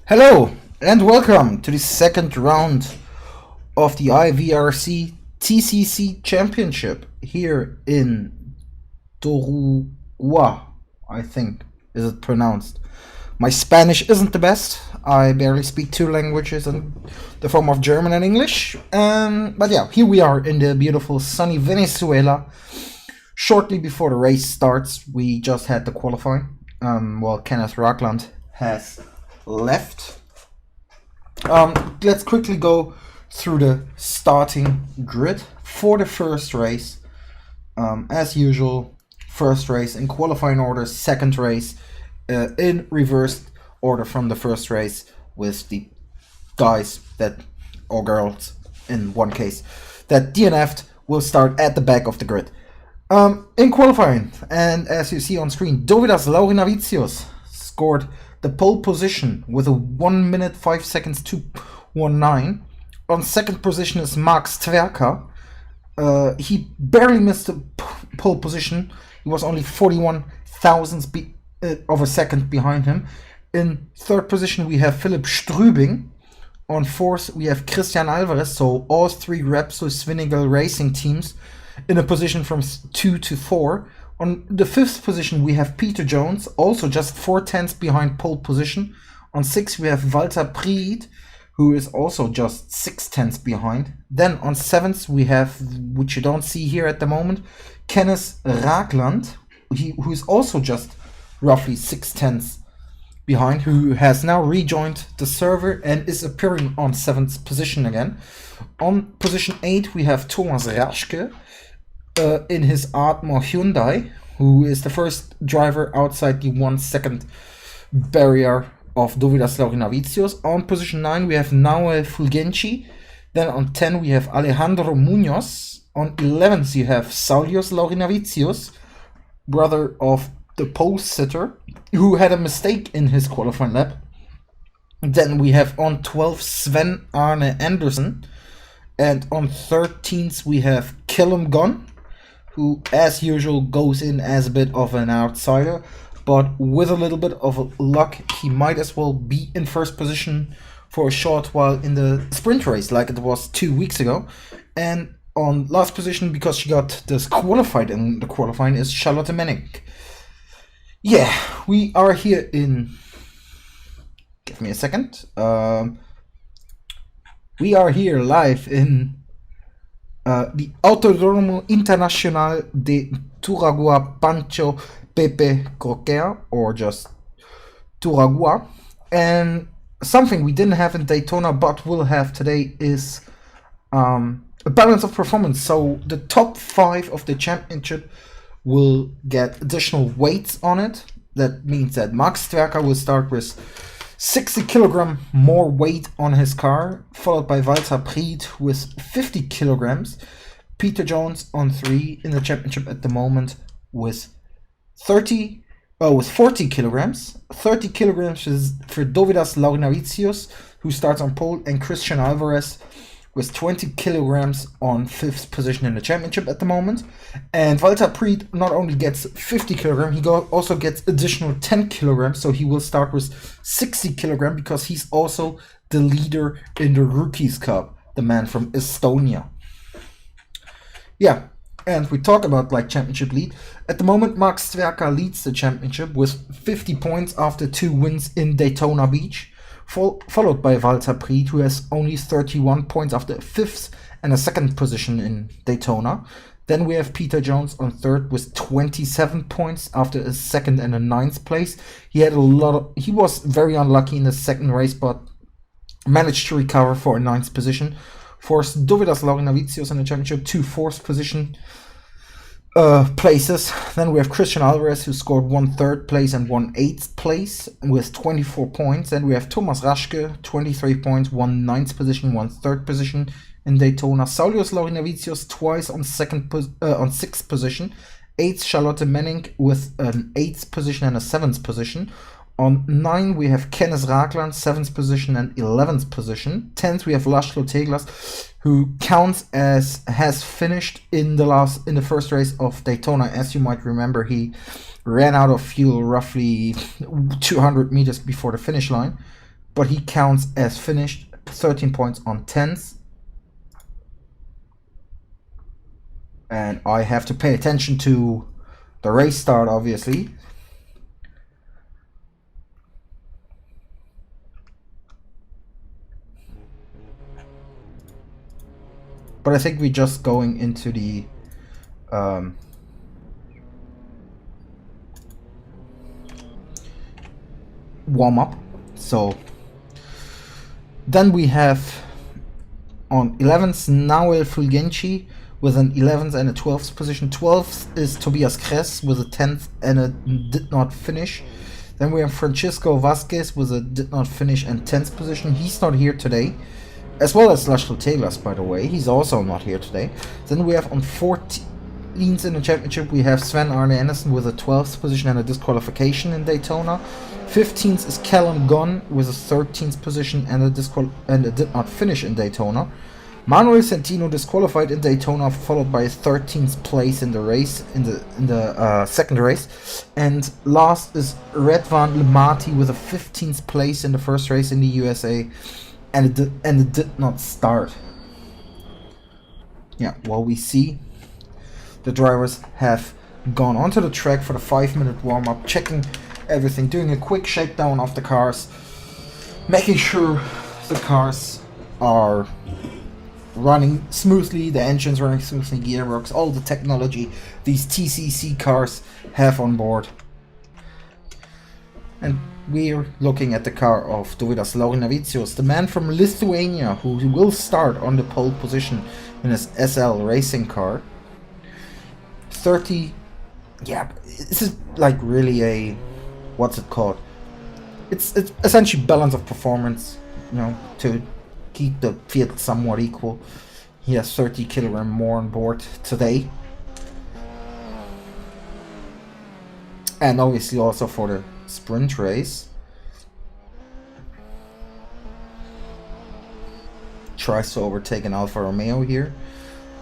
Hello and welcome to the second round of the IVRC TCC Championship here in Turagua, I think is it pronounced. My Spanish isn't the best. I barely speak two languages in the form of German and English. But yeah, here we are in the beautiful sunny Venezuela. Shortly before the race starts, we just had the qualifying. Kenneth Rockland has left. Let's quickly go through the starting grid for the first race. As usual, first race in qualifying order, second race in reversed order from the first race, with the guys that, or girls in one case, that DNF'd will start at the back of the grid. In qualifying, and as you see on screen, Dovidas Laurinavicius scored the pole position with a 1 minute 5 seconds 2:19. On second position is Max Twecker. He barely missed the pole position. He was only 41 thousandths of a second behind him. In third position we have Phillip Strübing. On fourth we have Christian Alvarez. So all three Repsol Swinigal racing teams in a position from 2 to 4. On the fifth position we have Peter Jones, also just 4 tenths behind pole position. On 6 we have Walter Priet, who is also just 6 tenths behind. Then on 7th we have, which you don't see here at the moment, Kenneth Rockland, who is also just roughly 6 tenths behind, who has now rejoined the server and is appearing on 7th position again. On position 8 we have Thomas Raschke, in his Atmo Hyundai, who is the first driver outside the 1 second barrier of Dovidas Laurinavicius. On position 9 we have Naue Fulgenci. Then on 10 we have Alejandro Munoz. On 11th you have Saulius Laurinavicius, brother of the pole sitter, who had a mistake in his qualifying lap. Then we have on 12th Sven Arne Andersen. And on 13th we have Killum Gunn, who as usual goes in as a bit of an outsider, but with a little bit of luck he might as well be in first position for a short while in the sprint race like it was 2 weeks ago. And on last position, because she got disqualified in the qualifying, is Charlotte Menning. Yeah, we are here in, give me a second, we are here live in the Autódromo Internacional de Turagua Pancho Pepe Croquer, or just Turagua. And something we didn't have in Daytona but will have today is a balance of performance. So the top 5 of the championship will get additional weights on it. That means that Max Twecker will start with 60 kilogram more weight on his car, followed by Walter Priet with 50 kilograms. Peter Jones on 3 in the championship at the moment with 40 kilograms. 30 kilograms is for Dovidas Laurinavicius, who starts on pole, and Christian Alvarez with 20 kilograms on 5th position in the championship at the moment. And Walter Priet not only gets 50 kilograms, he also gets additional 10 kilograms, so he will start with 60 kilograms because he's also the leader in the Rookies Cup, the man from Estonia. Yeah, and we talk about like championship lead. At the moment, Max Twecker leads the championship with 50 points after 2 wins in Daytona Beach, followed by Walter Priet, who has only 31 points after a 5th and a 2nd position in Daytona. Then we have Peter Jones on 3rd with 27 points after a 2nd and a 9th place. He was very unlucky in the 2nd race, but managed to recover for a 9th position. Forced Dovidas Laurinavicius in the championship to 4th position places. Then we have Christian Alvarez, who scored 1 3rd place and 1 8th place with 24 points. Then we have Thomas Raschke, 23 points, 1 9th position, 1 3rd position in Daytona. Saulius Laurinavicius twice on 6th position. 8th Charlotte Menning with an 8th position and a 7th position. On 9 we have Kenneth Rockland, 7th position and 11th position. 10th we have Laszlo Teglas, who counts as has finished in the first race of Daytona. As you might remember, he ran out of fuel roughly 200 meters before the finish line. but he counts as finished. 13 points on 10s. And I have to pay attention to the race start, obviously. But I think we're just going into the warm-up. So then we have on 11th Nahuel Fulgenci with an 11th and a 12th position. 12th is Tobias Kress with a 10th and a did not finish. Then we have Francisco Vasquez with a did not finish and 10th position. He's not here today. As well as Laszlo Teglas, by the way. He's also not here today. Then we have on 14th in the championship, we have Sven Arne Andersen with a 12th position and a disqualification in Daytona. 15th is Callum Gunn with a 13th position and a did not finish in Daytona. Manuel Centino disqualified in Daytona, followed by a 13th place in the race in the second race. And last is Redvan Lemati with a 15th place in the first race in the USA, and it did not start. Yeah, well, we see the drivers have gone onto the track for the 5-minute warm-up, checking everything, doing a quick shakedown of the cars, making sure the cars are running smoothly, the engine's running smoothly, gearbox, all the technology these TCC cars have on board. And we're looking at the car of Dovydas Laurinavicius, the man from Lithuania who will start on the pole position in his SL racing car. 30, yeah, this is like really a, what's it called? It's essentially balance of performance, you know, to keep the field somewhat equal. He has 30 kg more on board today. And obviously also for the sprint race. Tries to overtake an Alfa Romeo here.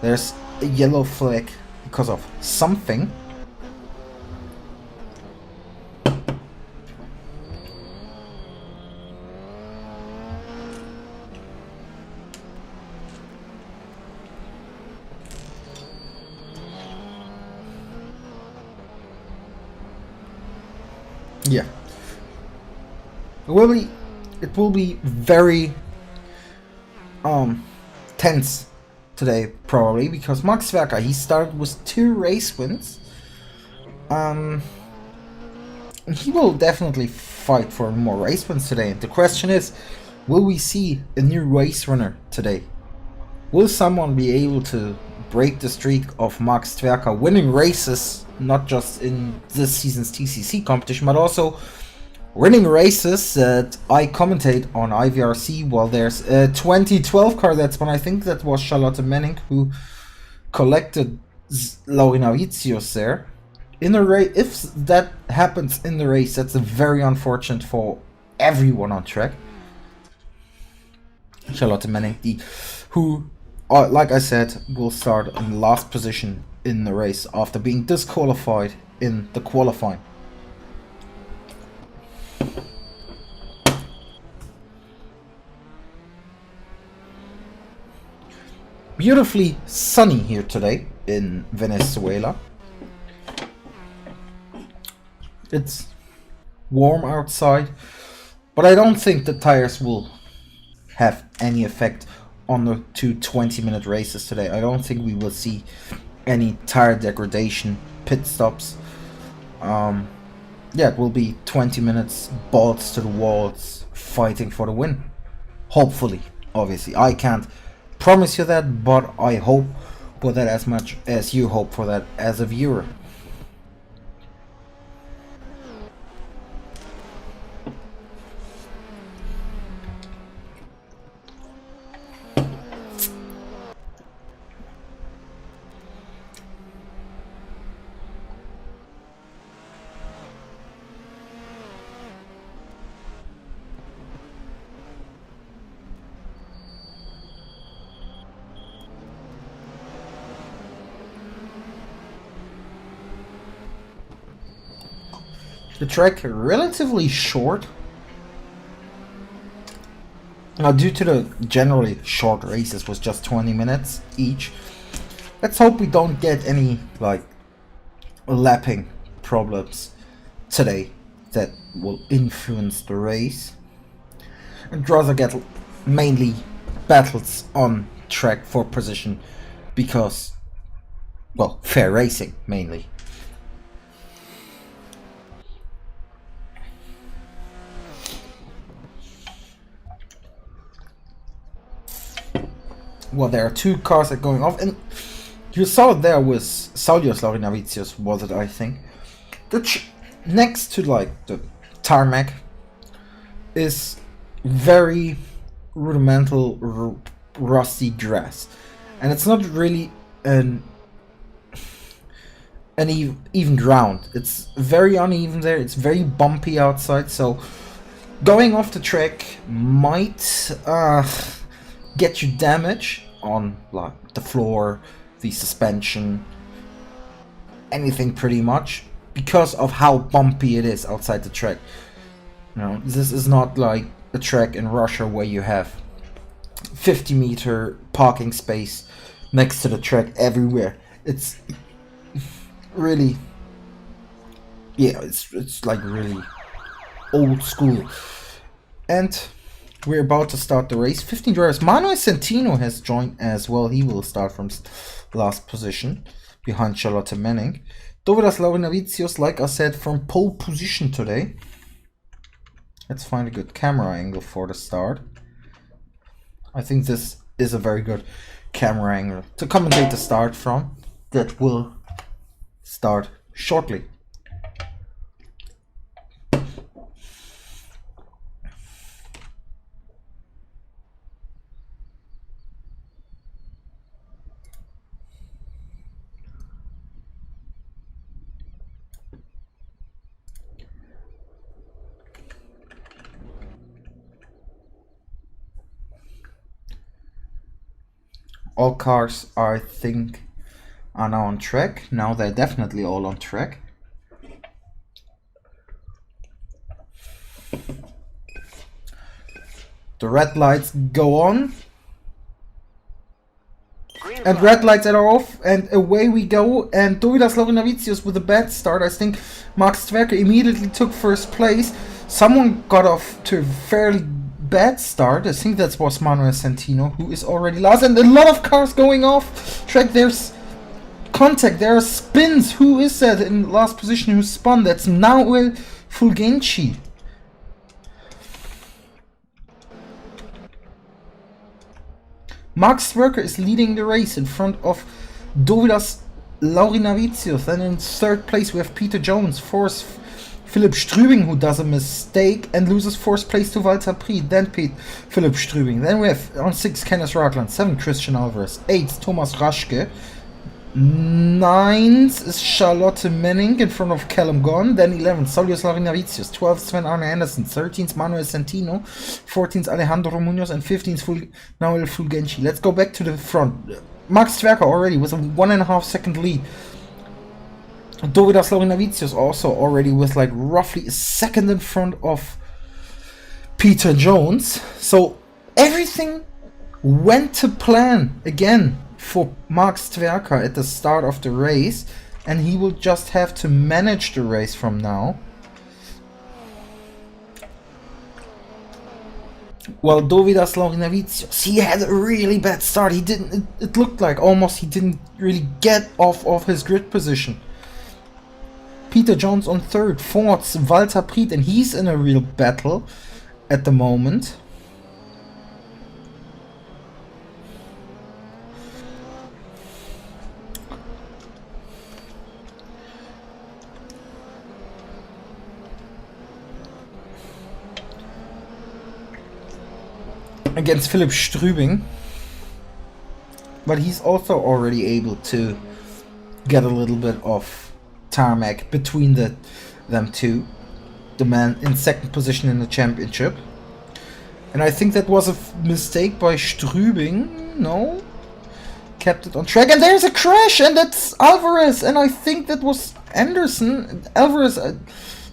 There's a yellow flag because of something. Yeah. It will be very tense today, probably, because Max Verstappen, he started with 2 race wins. And he will definitely fight for more race wins today. And the question is, will we see a new race runner today? Will someone be able to break the streak of Max Verstappen winning races, not just in this season's TCC competition, but also winning races that I commentate on IVRC? Well, there's a 2012 car, that's when I think that was Charlotte Manning who collected Laurinavicius there. In a race, if that happens in the race, that's very unfortunate for everyone on track. Charlotte Manning, who, like I said, will start in last position in the race after being disqualified in the qualifying. Beautifully sunny here today in Venezuela. It's warm outside, but I don't think the tires will have any effect on the 2 20-minute races today. I don't think we will see any tire degradation, pit stops. Yeah, it will be 20 minutes, balls to the walls, fighting for the win. Hopefully, obviously. I can't promise you that, but I hope for that as much as you hope for that as a viewer. The track relatively short. Now, due to the generally short races with just 20 minutes each, let's hope we don't get any like lapping problems today that will influence the race, and rather get mainly battles on track for position, because, well, fair racing mainly. Well, there are two cars that are going off, and you saw it there with Saulius Laurinavicius, was it, I think. Next to like the tarmac is very rudimental rusty grass, and it's not really an even ground. It's very uneven there, it's very bumpy outside, so going off the track might get you damage on like the floor, the suspension, anything pretty much, because of how bumpy it is outside the track. You know, this is not like a track in Russia where you have 50-meter parking space next to the track everywhere. It's really, yeah, it's like really old school. And we're about to start the race. 15 drivers. Manuel Centino has joined as well. He will start from last position behind Charlotte Manning. Dovidas Laurinavicius, like I said, from pole position today. Let's find a good camera angle for the start. I think this is a very good camera angle to commentate the start from. That will start shortly. All cars, I think, are now on track. Now they're definitely all on track. The red lights go on. And red lights are off, and away we go. And Dovidas Laurinavicius with a bad start. I think Max Twecker immediately took first place. Someone got off to a fairly bad start. I think that was Manuel Centino, who is already last. And a lot of cars going off track. There's contact, there are spins. Who is that in last position who spun? That's Nahuel Fulgenci. Max Twecker is leading the race in front of Dovidas Laurinavicius. And in third place we have Peter Jones. Fourth, Phillip Strübing, who does a mistake and loses fourth place to Walter Priet. Then Phillip Strübing. Then we have on 6 Kenneth Ragland. 7 Christian Alvarez. 8 Thomas Raschke. 9th is Charlotte Manning in front of Callum Gunn. Then 11th Saulius Laurinavicius. 12th Sven Arne Anderson. 13th Manuel Centino. 14th Alejandro Munoz. And 15th Nahuel Fulgenci. Let's go back to the front. Max Twecker already with a 1.5 second lead. Dovidas Laurinavicius also already with like roughly a second in front of Peter Jones. So everything went to plan again for Max Twecker at the start of the race, and he will just have to manage the race from now. Well, Dovidas Laurinavicius, he had a really bad start. He didn't. It looked like almost he didn't really get off of his grid position. Peter Jones on third, fourth Walter Priet, and he's in a real battle at the moment. Against Phillip Strübing, but he's also already able to get a little bit of tarmac between them two, the man in second position in the championship. And I think that was a mistake by Strübing. No, kept it on track, and there's a crash, and that's Alvarez, and I think that was Anderson. Alvarez at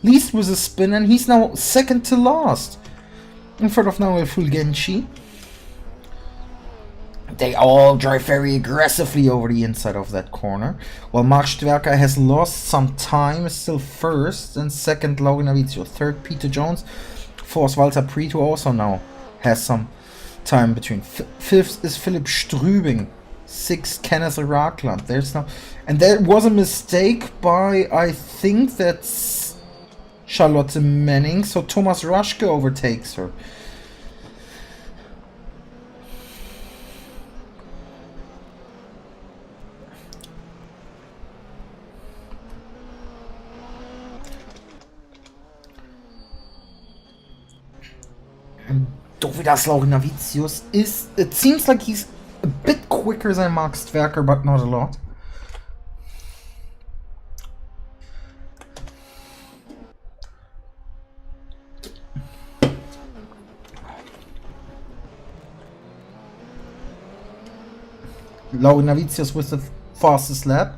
least was a spin, and he's now second to last. In front of now Fulgenci. They all drive very aggressively over the inside of that corner. While Mark Twecker has lost some time, is still first. And second, Logan Avizio. Third, Peter Jones. Fourth, Walter Preet, who also now has some time between. Fifth is Phillip Strübing. Sixth, Kenneth Rockland. There's no... And there was a mistake by, I think that's Charlotte Manning. So Thomas Raschke overtakes her. Dovidas Laurinavicius is... It seems like he's a bit quicker than Max Twecker, but not a lot. Laurinavicius with the fastest lap.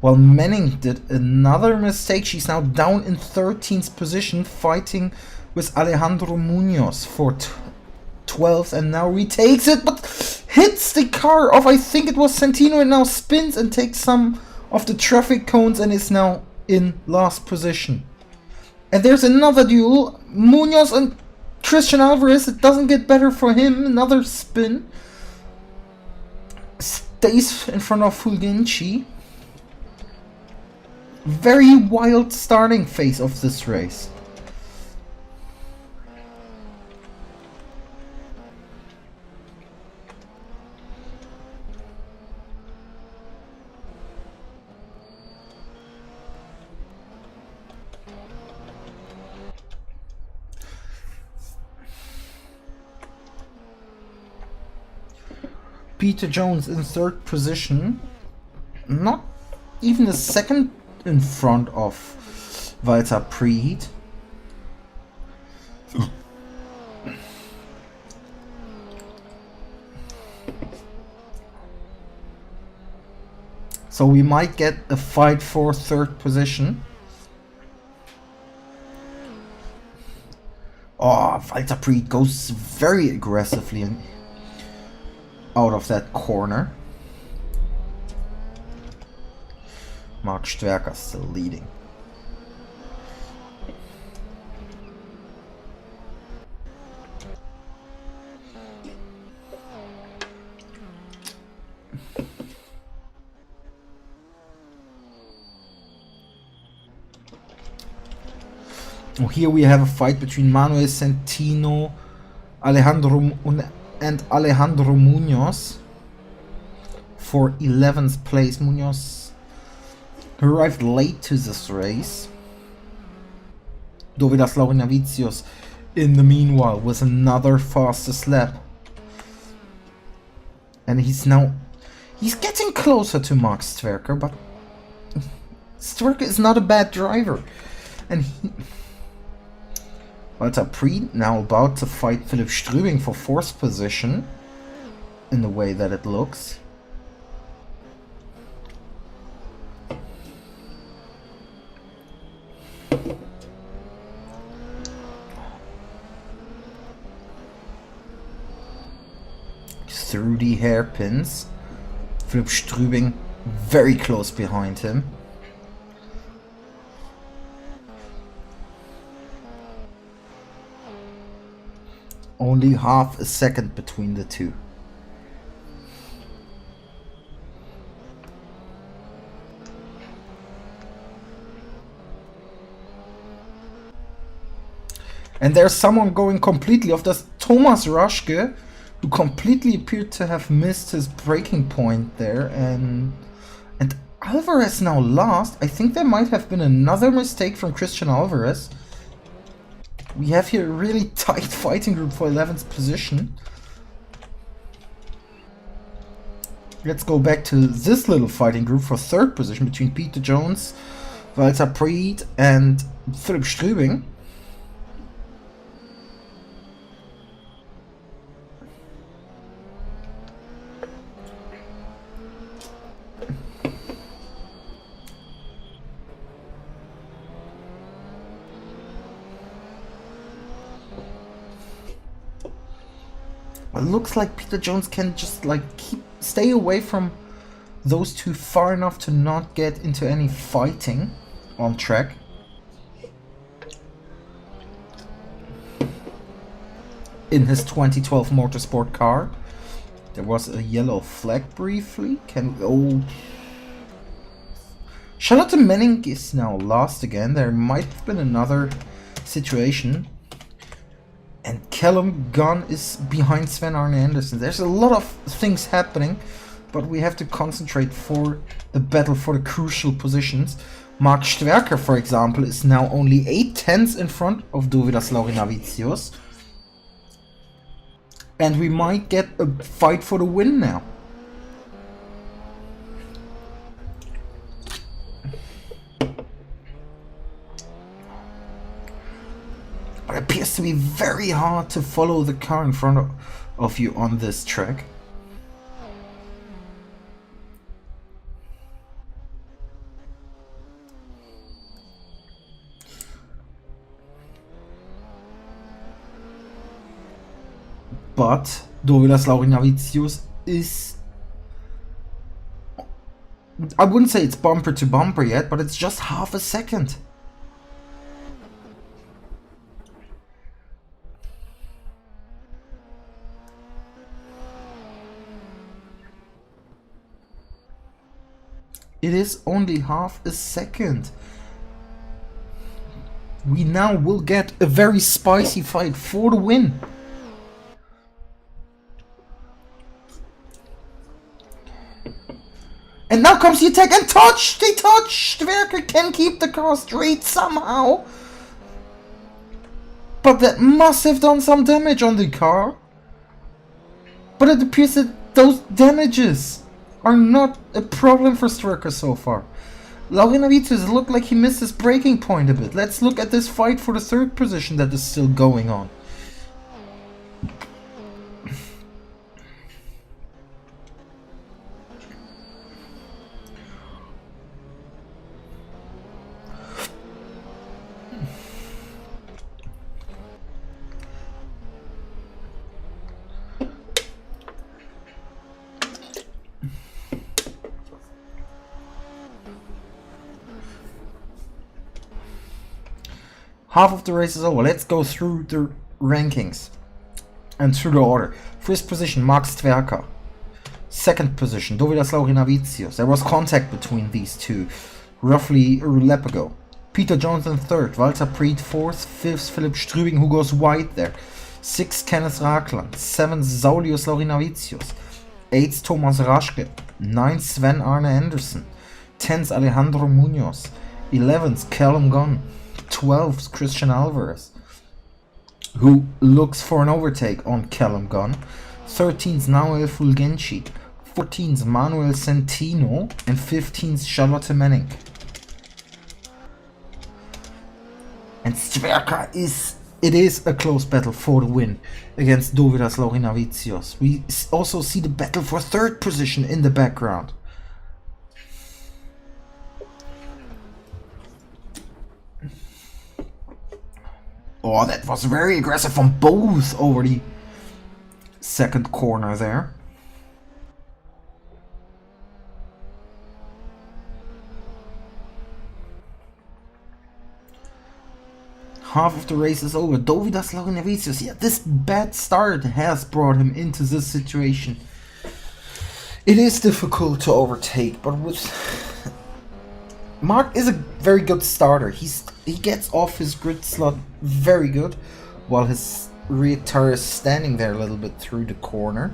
While Manning did another mistake. She's now down in 13th position, fighting with Alejandro Munoz for 12th, and now retakes it, but hits the car of, I think it was Santino, and now spins and takes some of the traffic cones and is now in last position. And there's another duel, Munoz and Christian Alvarez. It doesn't get better for him. Another spin. Stays in front of Fulgenci. Very wild starting phase of this race. Peter Jones in third position, not even a second in front of Walter Preet. So we might get a fight for third position. Oh, Walter Preet goes very aggressively in out of that corner. Mark Stwerker still leading. Oh, here we have a fight between Manuel Santino, and Alejandro Munoz for 11th place. Munoz arrived late to this race. Dovidas Laurinavicius in the meanwhile with another fastest lap. And he's getting closer to Max Stwerker, but Stwerker is not a bad driver. And Walter Preet now about to fight Phillip Strübing for 4th position, in the way that it looks. Through the hairpins, Phillip Strübing very close behind him. Only half a second between the two. And there's someone going completely off. That's Thomas Raschke, who completely appeared to have missed his braking point there. And Alvarez now last. I think there might have been another mistake from Christian Alvarez. We have here a really tight fighting group for 11th position. Let's go back to this little fighting group for 3rd position between Peter Jones, Walter Preet and Phillip Strübing. It looks like Peter Jones can just like stay away from those two far enough to not get into any fighting on track. In his 2012 motorsport car. There was a yellow flag briefly. Charlotte Menning is now lost again. There might have been another situation. And Callum Gunn is behind Sven Arne Andersen. There's a lot of things happening, but we have to concentrate for the battle for the crucial positions. Mark Stwerker, for example, is now only 8 tenths in front of Dovydas Laurinavicius. And we might get a fight for the win now. But it appears to be very hard to follow the car in front of you on this track. But Dovydas Laurinavicius is... I wouldn't say it's bumper to bumper yet, but it's just half a second. It is only half a second. We now will get a very spicy fight for the win. And now comes the attack and touch! They touch! Stwerker can keep the car straight somehow. But that must have done some damage on the car. But it appears that those damages are not a problem for Stwerker so far. Laurinavicius looked like he missed his breaking point a bit. Let's look at this fight for the third position that is still going on. Half of the race is over. Let's go through the rankings and through the order. First position, Mark Stwerker. Second position, Dovydas Laurinavicius. There was contact between these two roughly a lap ago. Peter Jones in third, Walter Preet fourth, fifth, Phillip Strübing, who goes wide there. Sixth, Kenneth Rakland. Seventh, Saulius Laurinavicius. Eighth, Thomas Raschke. Ninth, Sven Arne Andersen. 10th, Alejandro Munoz. 11th, Callum Gunn. 12th, Christian Alvarez, who looks for an overtake on Callum Gunn. 13th, Noel Fulgenci. 14th, Manuel Centino. And 15th, Charlotte Menning. And Stwerker it is a close battle for the win against Dovydas Laurinavicius. We also see the battle for third position in the background. Oh, that was very aggressive from both over the second corner there. Half of the race is over. Dovydas Laurinavicius, yeah, this bad start has brought him into this situation. It is difficult to overtake, but with... Mark is a very good starter. He gets off his grid slot very good, while his rear tire is standing there a little bit through the corner.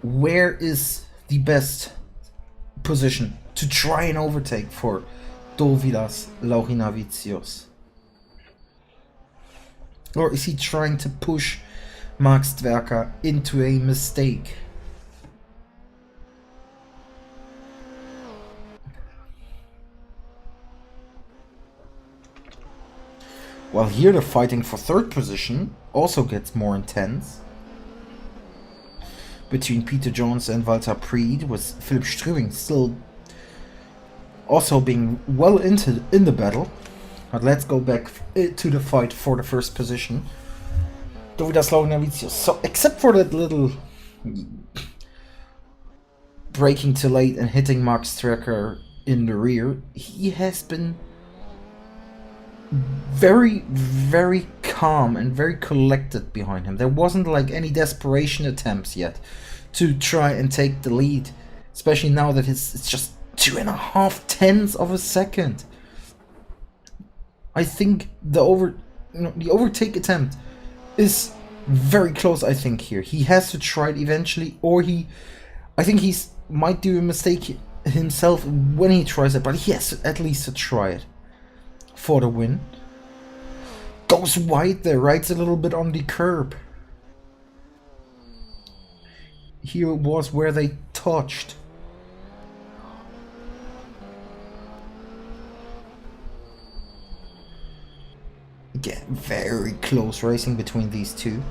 Where is the best position to try and overtake for Dovydas Laurinavicius? Or is he trying to push Mark Stwerker into a mistake? While here the fighting for third position also gets more intense. Between Peter Jones and Walter Preed, with Phillip Struwing still also being well in the battle. But let's go back to the fight for the first position. Dovydas Laurinavicius. So except for that little braking too late and hitting Max Twecker in the rear, he has been very, very calm and very collected behind him. There wasn't like any desperation attempts yet to try and take the lead, especially now that it's just 2.5 tenths of a second. I think the overtake attempt is very close. I think here he has to try it eventually, or I think he's might do a mistake himself when he tries it, but he has at least to try it for the win. Goes wide there, rides a little bit on the curb. Here was where they touched. Again, very close racing between these two.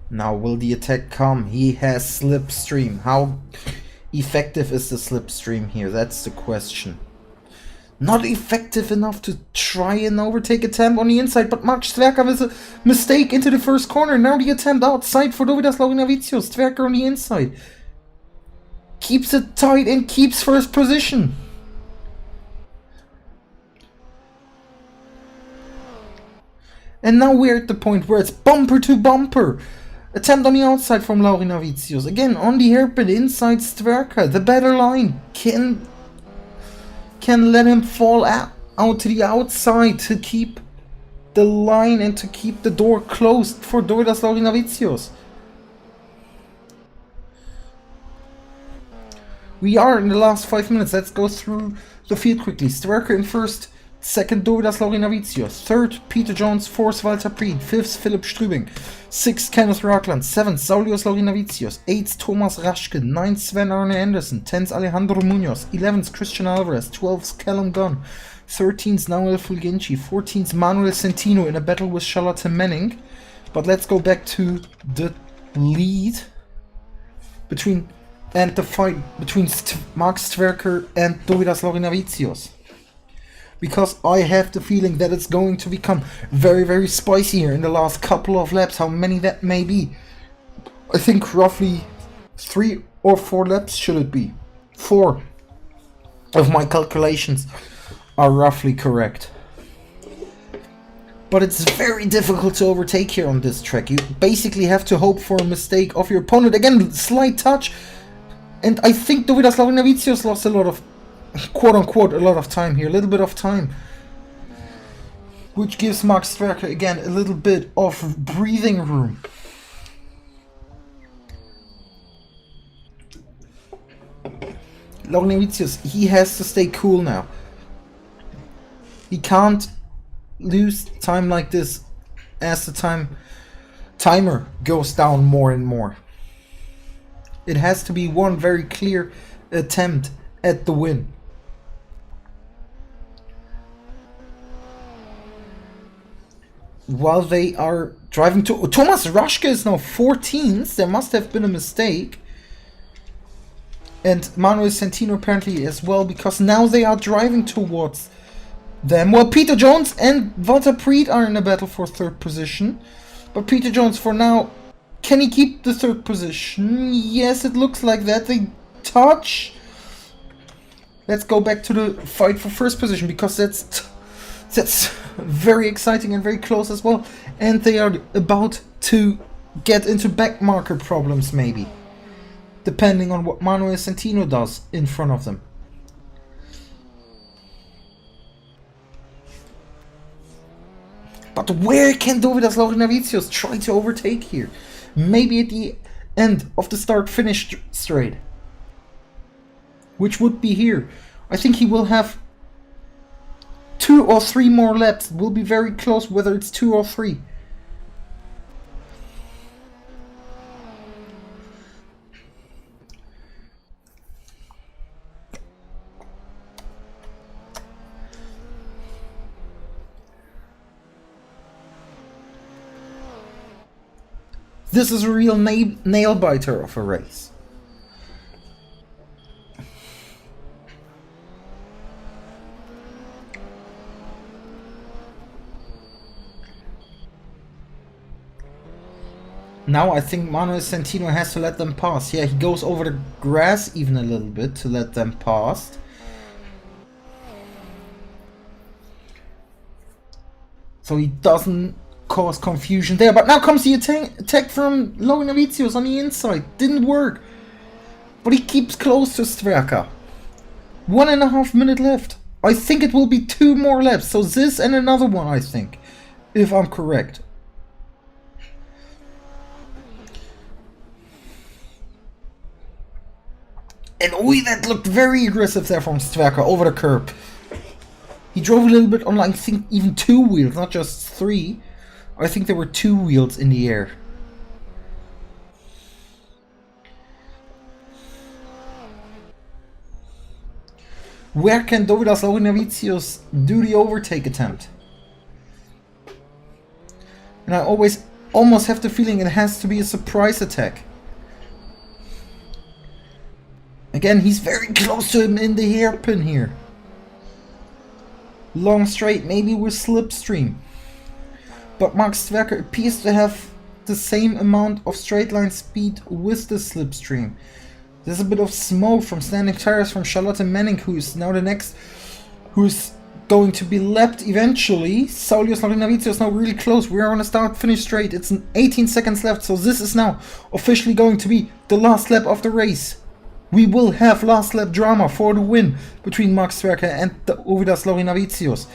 Now will the attack come? He has slipstream. How effective is the slipstream here? That's the question. Not effective enough to try an overtake attempt on the inside, but Max Twecker with a mistake into the first corner. Now the attempt outside for Dovydas Laurinavicius. Twecker on the inside. Keeps it tight and keeps first position. And now we're at the point where it's bumper to bumper. Attempt on the outside from Laurinavicius. Again, on the hairpin inside Twecker. The better line can let him fall out to the outside to keep the line and to keep the door closed for Dovydas Laurinavicius. We are in the last 5 minutes. Let's go through the field quickly. Twecker in first. Second, Dovydas Laurinavicius. Third, Peter Jones. Fourth, Walter Preed. Fifth, Phillip Struwing. Sixth, Kenneth Rockland. Seventh, Saulius Laurinavicius. Eighth, Thomas Raschke. Ninth, Sven Arne Anderson. 10th, Alejandro Munoz. 11th, Christian Alvarez. 12th, Callum Gunn. 13th, Noel Fulgenci. 14th, Manuel Centino in a battle with Charlotte Manning. But let's go back to the lead and the fight between Max Twecker and Dovydas Laurinavicius. Because I have the feeling that it's going to become very, very spicy here in the last couple of laps, how many that may be. I think roughly 3 or 4 laps should it be. 4 of my calculations are roughly correct. But it's very difficult to overtake here on this track. You basically have to hope for a mistake of your opponent. Again, slight touch. And I think Dovydas Laurinavicius lost a lot of, quote-unquote, a lot of time here. A little bit of time. Which gives Max Twecker, again, a little bit of breathing room. Laurinavicius, he has to stay cool now. He can't lose time like this as the timer goes down more and more. It has to be one very clear attempt at the win. While they are driving to... Thomas Raschke is now 14th. There must have been a mistake. And Manuel Centino apparently as well, because now they are driving towards them. Well, Peter Jones and Walter Preed are in a battle for third position. But Peter Jones for now... Can he keep the third position? Yes, it looks like that. They touch. Let's go back to the fight for first position, because that's very exciting and very close as well. And they are about to get into back marker problems, maybe, depending on what Manuel Centino does in front of them. But where can Dovydas Laurinavicius try to overtake here? Maybe at the end of the start-finish straight. which would be here. I think he will have 2 or 3 more laps. It will be very close whether it's 2 or 3. This is a real nail-biter of a race. Now I think Manuel Centino has to let them pass. Yeah, he goes over the grass even a little bit to let them pass. So he doesn't cause confusion there. But now comes the attack from Laurinavicius on the inside. Didn't work. But he keeps close to Twecker. 1.5 minutes left. I think it will be 2 more laps. So this and another one, I think. If I'm correct. And that looked very aggressive there from Twecker over the curb. He drove a little bit on, I think, even 2 wheels, not just 3. I think there were 2 wheels in the air. Where can Dovydas Laurinavicius do the overtake attempt? And I almost have the feeling it has to be a surprise attack. Again, he's very close to him in the hairpin here. Long straight, maybe with slipstream. But Max Twecker appears to have the same amount of straight line speed with the slipstream. There's a bit of smoke from standing tires from Charlotte Manning, who is now the next, who's going to be lapped eventually. Saulius Laurinavicius is now really close. We are on a start-finish straight. It's 18 seconds left, so this is now officially going to be the last lap of the race. We will have last lap drama for the win between Max Twecker and Dovydas Laurinavicius.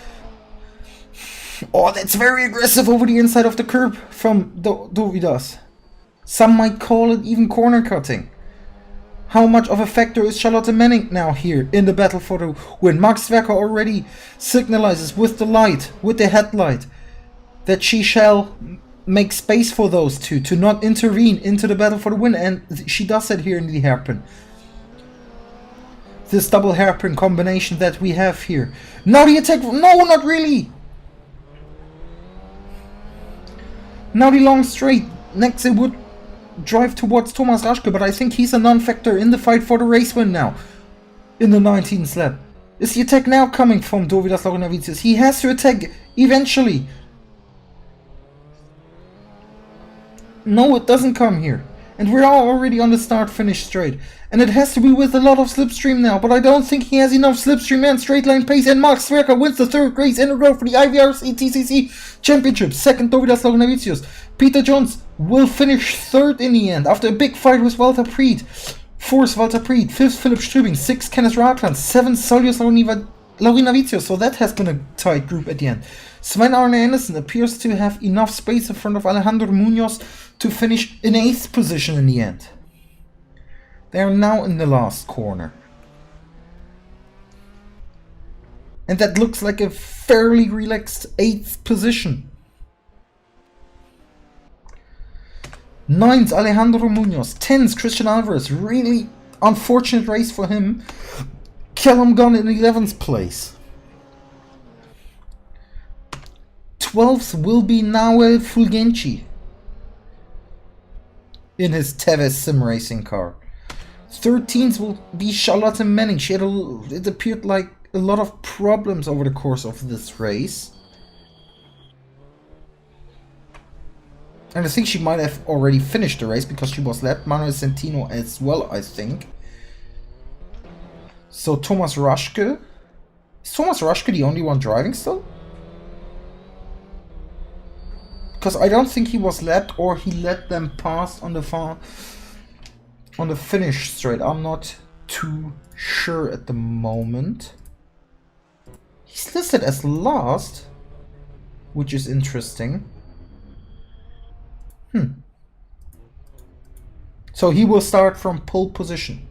Oh, that's very aggressive over the inside of the curb from Dovydas. Some might call it even corner cutting. How much of a factor is Charlotte Manning now here in the battle for the win? Max Twecker already signalizes with the light, with the headlight, that she shall make space for those two to not intervene into the battle for the win, and she does that here in the hairpin. This double hairpin combination that we have here. Now the attack, no, not really. Now the long straight. Next they would drive towards Thomas Raschke, but I think he's a non-factor in the fight for the race win now. In the 19th lap. Is the attack now coming from Dovydas Laurinavicius? He has to attack eventually. No, it doesn't come here. And we're already on the start-finish straight. And it has to be with a lot of slipstream now, but I don't think he has enough slipstream and straight line pace, and Max Twecker wins the 3rd race in a row for the IVRC TCC Championship. 2nd, Dovydas Laurinavicius. Peter Jones will finish 3rd in the end, after a big fight with Walter Preet. 4th, Walter Preet. 5th, Phillip Strübing. 6th, Kenneth Ragland. 7th, Saulius Laurinavicius. So that has been a tight group at the end. Sven Arne Andersen appears to have enough space in front of Alejandro Munoz to finish in 8th position in the end. They are now in the last corner. And that looks like a fairly relaxed 8th position. 9th, Alejandro Munoz. 10th, Christian Alvarez. Really unfortunate race for him. Callum Gunn in 11th place. 12th will be Nahuel Fulgenci in his Tevez sim racing car. 13th will be Charlotte Manning. She had it appeared like a lot of problems over the course of this race. And I think she might have already finished the race because she was lapped. Manuel Centino as well, I think. So Thomas Raschke. Is Thomas Raschke the only one driving still? Because I don't think he was lapped, or he let them pass on the finish straight. I'm not too sure at the moment. He's listed as last, which is interesting. So he will start from pole position.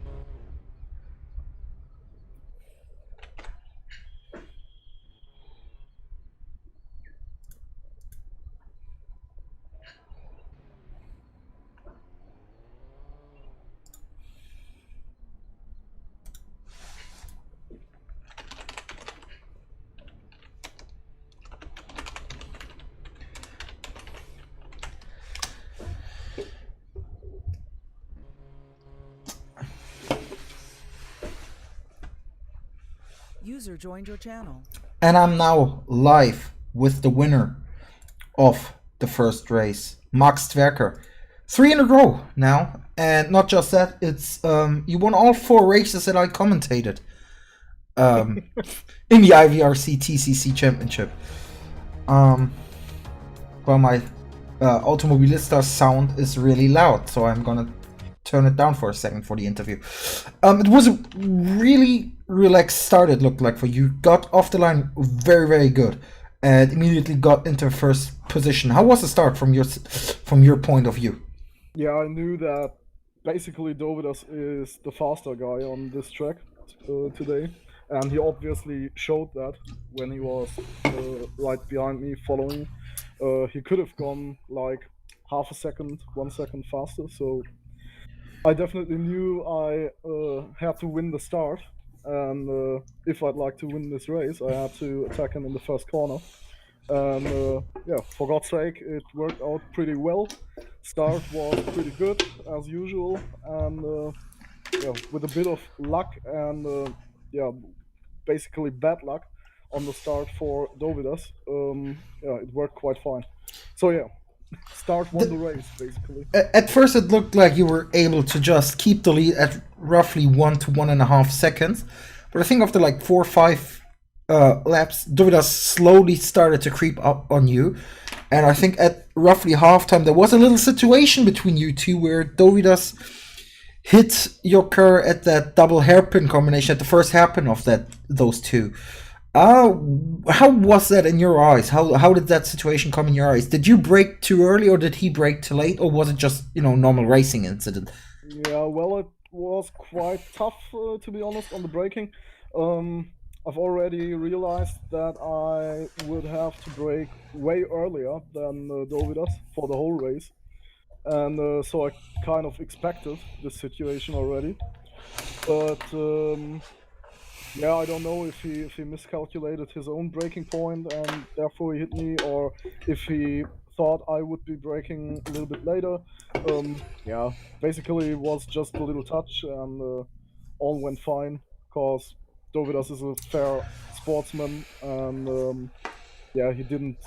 User joined your channel. And I'm now live with the winner of the first race, Max Twecker. 3 in a row now, and not just that, it's you won all 4 races that I commentated in the IVRC TCC Championship. Well, my Automobilista sound is really loud, so I'm gonna turn it down for a second for the interview. It was a really relaxed start, it looked like, for you. Got off the line very, very good and immediately got into first position. How was the start from your point of view? Yeah, I knew that basically Dovidas is the faster guy on this track today, and he obviously showed that when he was right behind me following. He could have gone like half a second, 1 second faster, so I definitely knew I had to win the start, and if I'd like to win this race, I had to attack him in the first corner. And yeah, for God's sake, it worked out pretty well. Start was pretty good as usual, and yeah, with a bit of luck and yeah, basically bad luck on the start for Dovidas, yeah, it worked quite fine. So yeah, start won the race basically. At first, it looked like you were able to just keep the lead at roughly 1 to 1.5 seconds, but I think after like 4 or 5 laps, Dovidas slowly started to creep up on you, and I think at roughly halftime there was a little situation between you two where Dovidas hit your car at that double hairpin combination, at the first hairpin of those two. How was that in your eyes? How did that situation come in your eyes? Did you brake too early, or did he brake too late, or was it just normal racing incident? Yeah, well, it was quite tough to be honest on the braking. I've already realized that I would have to brake way earlier than Dovidas for the whole race, and so I kind of expected this situation already. But yeah, I don't know if he miscalculated his own braking point and therefore he hit me, or if he thought I would be braking a little bit later. Yeah, basically it was just a little touch, and all went fine because Dovidas is a fair sportsman, and yeah, he didn't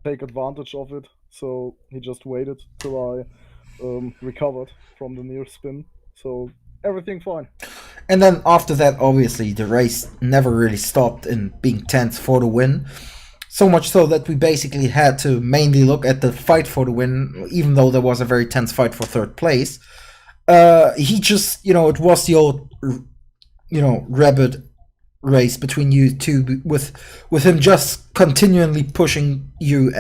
take advantage of it, so he just waited till I recovered from the near spin. So everything fine. And then after that, obviously, the race never really stopped in being tense for the win. So much so that we basically had to mainly look at the fight for the win, even though there was a very tense fight for third place. He just, it was the old, rabid race between you two, with him just continually pushing you.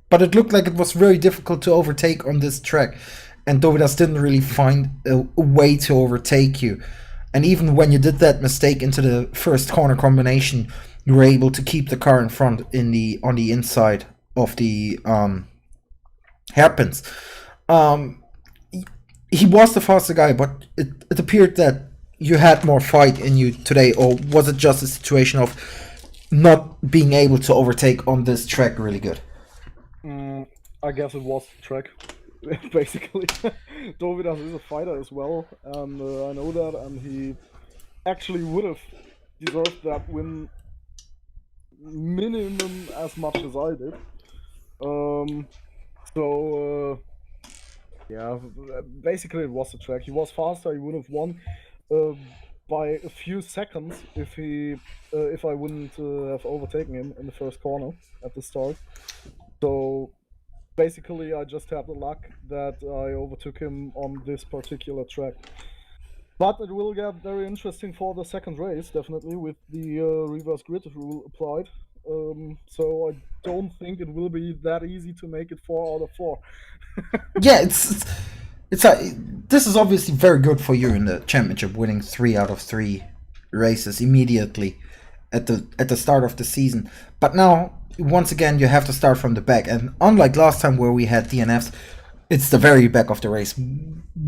But it looked like it was very difficult to overtake on this track, and Dovidas didn't really find a way to overtake you. And even when you did that mistake into the first corner combination, you were able to keep the car in front on the inside of the hairpins. He was the faster guy, but it appeared that you had more fight in you today, or was it just a situation of not being able to overtake on this track really good? I guess it was the track. Basically, Dovidas is a fighter as well, and I know that, and he actually would have deserved that win minimum as much as I did. So yeah, basically it was the track. He was faster. He would have won by a few seconds if I wouldn't have overtaken him in the first corner at the start. So basically, I just had the luck that I overtook him on this particular track. But it will get very interesting for the second race, definitely, with the reverse grid rule applied. So I don't think it will be that easy to make it 4 out of 4. Yeah, this is obviously very good for you in the championship, winning 3 out of 3 races immediately at the start of the season. But now, once again, you have to start from the back, and unlike last time where we had DNFs, it's the very back of the race.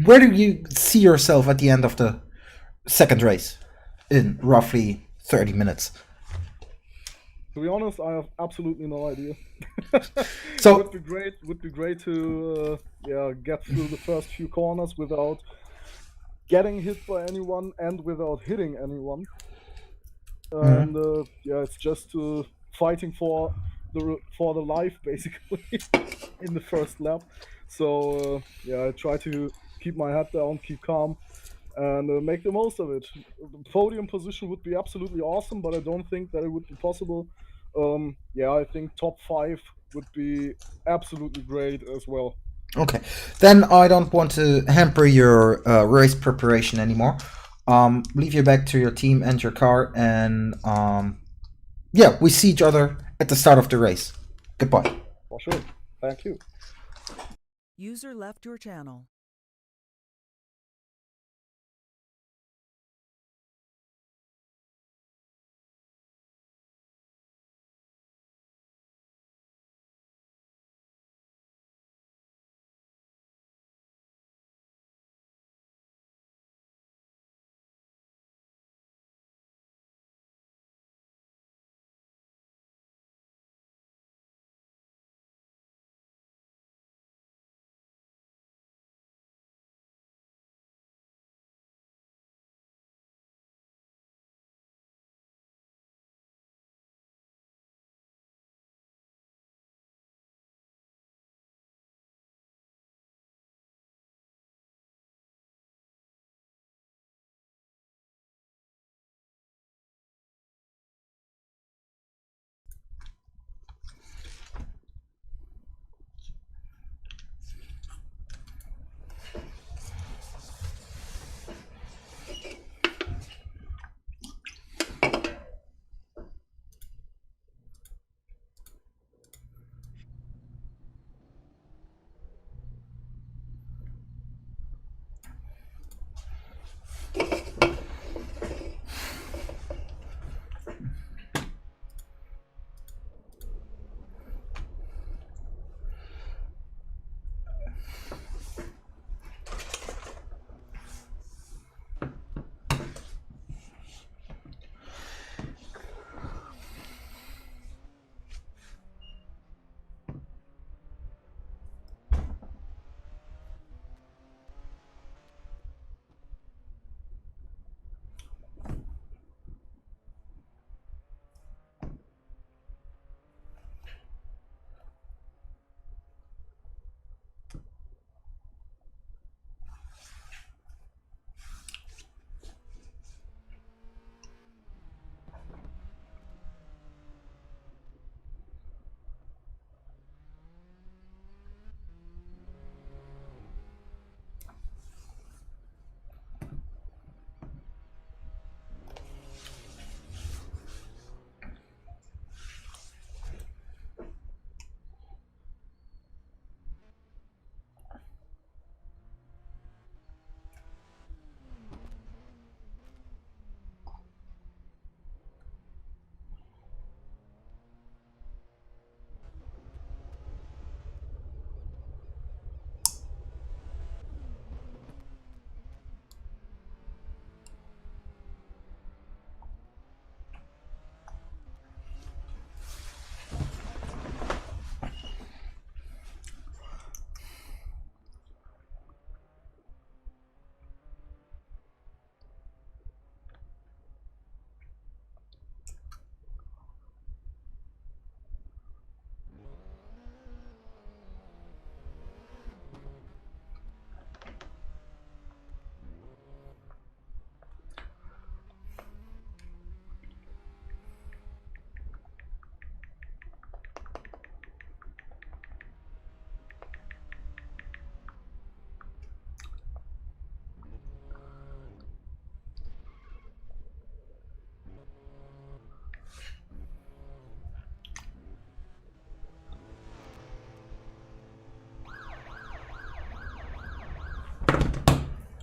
Where do you see yourself at the end of the second race in roughly 30 minutes? To be honest, I have absolutely no idea. So would be great to yeah, get through the first few corners without getting hit by anyone and without hitting anyone. and yeah, it's just fighting for the life basically in the first lap. So yeah, I try to keep my head down, keep calm, and make the most of it. The podium position would be absolutely awesome, but I don't think that it would be possible. Yeah, I think top 5 would be absolutely great as well. Okay, then I don't want to hamper your race preparation anymore. Leave you back to your team and your car, and yeah, we see each other at the start of the race. Goodbye. For sure. Thank you. User left your channel.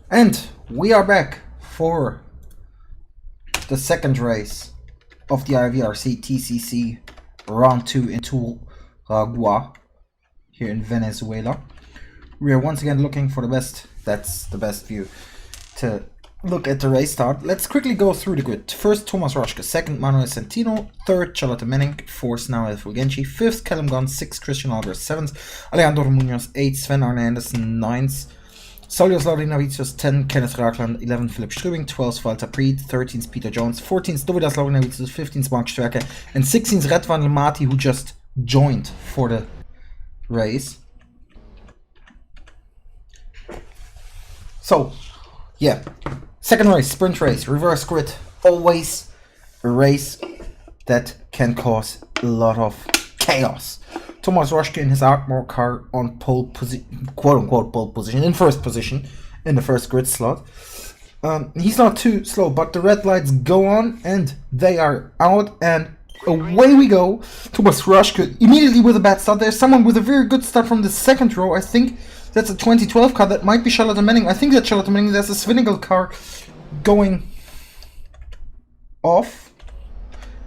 And we are back for the second race of the IVRC TCC round 2 in Turagua here in Venezuela. We are once again looking for the best, that's the best view to look at the race start. Let's quickly go through the grid. First, Thomas Roschke. Second, Manuel Centino. Third, Charlotte Menning. Fourth, Noel Fulgenci. Fifth, Callum Gunn. Sixth, Christian Albers. Seventh, Alejandro Munoz. Eighth, Sven Arne Anderson. Ninth, Saulius Laurinavicius, 10, Kenneth Ragland, 11, Phillip Strübing, 12, Walter Priet, 13, Peter Jones, 14, Dovidas Laurinavicius, 15, Mark Twecker, and 16, Redvan Lemati, who just joined for the race. So, yeah, second race, sprint race, reverse grid, always a race that can cause a lot of chaos. Thomas Roschke in his Ardmore car on pole position, quote-unquote pole position, in first position, in the first grid slot. He's not too slow, but the red lights go on, and they are out, and away we go. Thomas Roschke immediately with a bad start. There's someone with a very good start from the second row. I think that's a 2012 car. That might be Charlotte Manning. I think that's Charlotte Manning. There's a Svinigel car going off.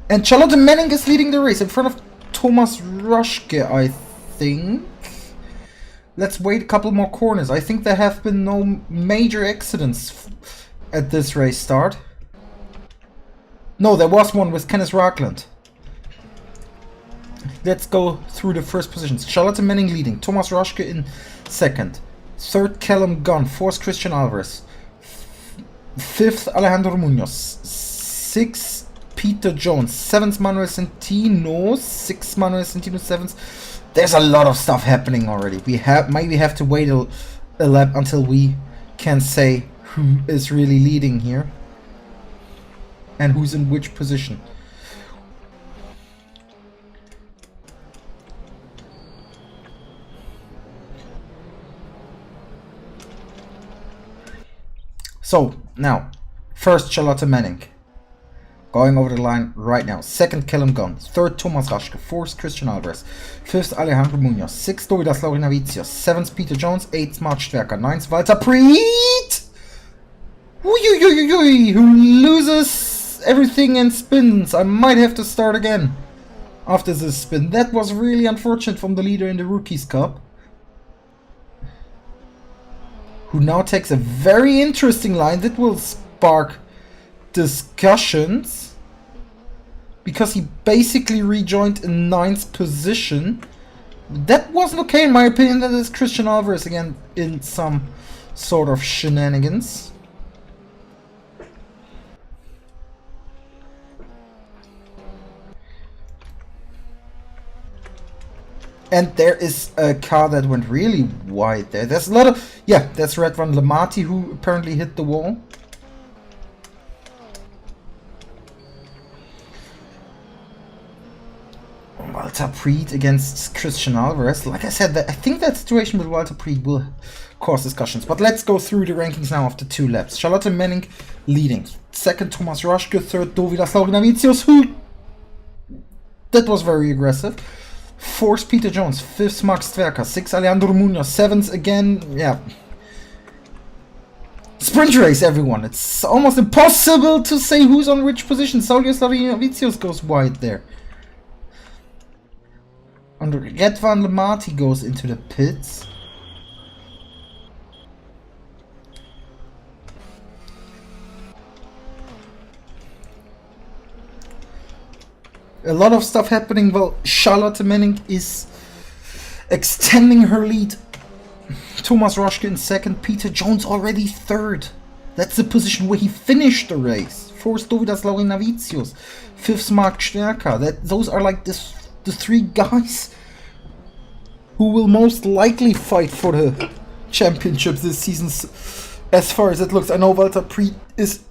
And Charlotte Manning is leading the race in front of Thomas Roschke, I think. Let's wait a couple more corners. I think there have been no major accidents at this race start. No, there was one with Kenneth Ragland. Let's go through the first positions. Charlotte Manning leading. Thomas Roschke in second. Third, Callum Gunn. Fourth, Christian Alvarez. Fifth, Alejandro Munoz. Sixth, Peter Jones. Seventh, Manuel Centino. Sixth, Manuel Centino. Seventh. There's a lot of stuff happening already. We maybe have to wait a lap until we can say who is really leading here and who's in which position. So, now, first Charlotte Manning. Going over the line right now. Second, Callum Gunn. Third, Thomas Roschke. Fourth, Christian Alvarez. Fifth, Alejandro Munoz. Sixth, Dovidas Laurinavicius. Seventh, Peter Jones. Eighth, Mark Twecker. Ninth, Walter Priet! Who loses everything and spins. I might have to start again after this spin. That was really unfortunate from the leader in the Rookies Cup, who now takes a very interesting line that will spark discussions, because he basically rejoined in 9th position. That wasn't okay in my opinion. That is Christian Alvarez again in some sort of shenanigans. And there is a car that went really wide there. There's a lot of... Yeah, that's Redvan Lemati who apparently hit the wall. Walter Priet against Christian Alvarez. Like I said, I think that situation with Walter Priet will cause discussions. But let's go through the rankings now after 2 laps. Charlotte Manning leading. Second, Thomas Roschke. Third, Dovidas Laurinavicius, who... That was very aggressive. Fourth, Peter Jones. Fifth, Mark Twecker. Sixth, Alejandro Munoz. Seventh, again, yeah. Sprint race, everyone. It's almost impossible to say who's on which position. Saulius Laurinavicius goes wide there. And Redvan Lemati goes into the pits. A lot of stuff happening. Well, Charlotte Manning is extending her lead. Thomas Roschke in second. Peter Jones already third. That's the position where he finished the race. Fourth, Dovidas Laurinavicius. Fifth, Mark Twecker. Those are like the 3 guys who will most likely fight for the championships this season, as far as it looks. I know Walter Priet is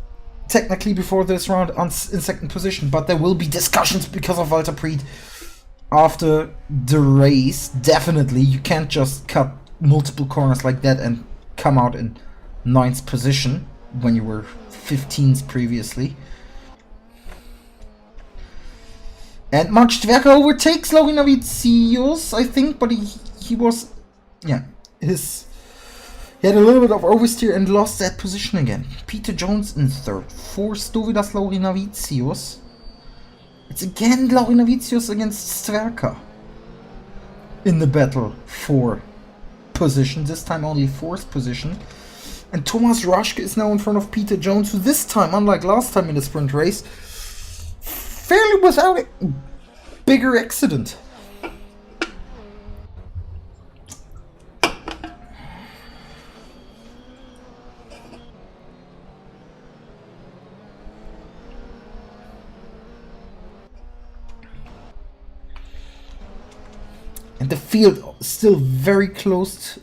technically before this round in second position, but there will be discussions because of Walter Priet after the race. Definitely, you can't just cut multiple corners like that and come out in 9th position when you were 15th previously. And Mark Twecker overtakes Laurinavicius, I think, but he was, yeah, he had a little bit of oversteer and lost that position again. Peter Jones in third. Fourth, Dovidas Laurinavicius. It's again Laurinavicius against Twecker in the battle for position, this time only 4th position. And Thomas Roschke is now in front of Peter Jones, who this time, unlike last time in the sprint race, fairly without a bigger accident. And the field still very close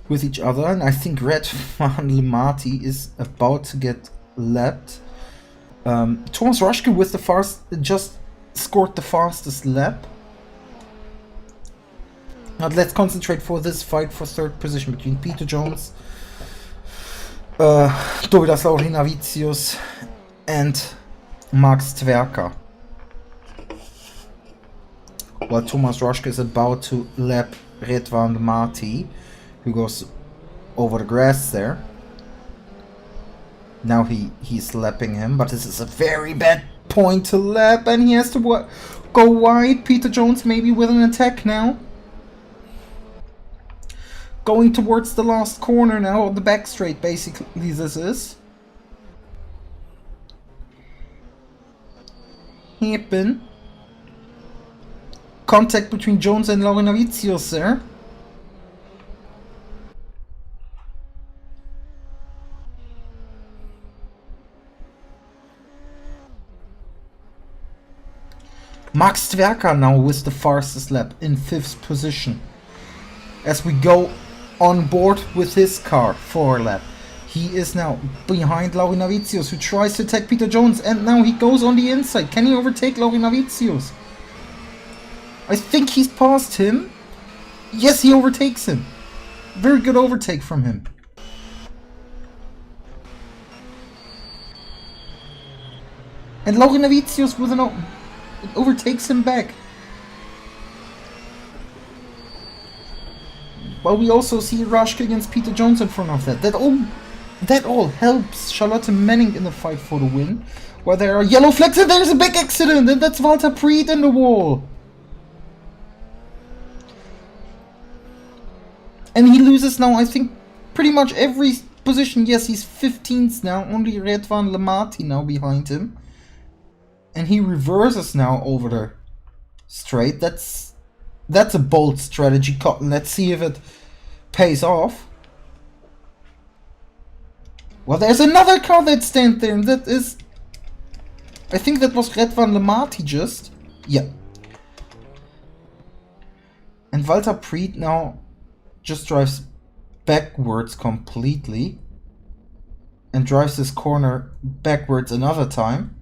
with each other, and I think Red Van Lemati is about to get lapped. Thomas Rushke with the just scored the fastest lap. Now let's concentrate for this fight for third position between Peter Jones, Dovydas Laurinavicius and Max Twecker. While Thomas Rushke is about to lap Red Van Lemati, who goes over the grass there. Now he's lapping him, but this is a very bad point to lap, and he has to go wide. Peter Jones maybe with an attack now. Going towards the last corner now, on the back straight basically this is. Happen. Contact between Jones and Laurinavicius there. Max Twecker now with the fastest lap in 5th position. As we go on board with his car for a lap. He is now behind Laurinavicius, who tries to attack Peter Jones, and now he goes on the inside. Can he overtake Laurinavicius? I think he's past him. Yes, he overtakes him. Very good overtake from him. And Laurinavicius with an overtakes him back. Well, we also see Rushke against Peter Jones in front of that. That all helps Charlotte Manning in the fight for the win. Where there are yellow flags and there's a big accident, and that's Walter Preet in the wall. And he loses now, I think, pretty much every position. Yes, he's 15th now. Only Red Van Lemati now behind him. And he reverses now over the straight. That's a bold strategy, Cotton. Let's see if it pays off. Well, there's another car that stands there, and that is... I think that was Red Van Lemati just. Yeah. And Walter Preet now just drives backwards completely. And drives this corner backwards another time.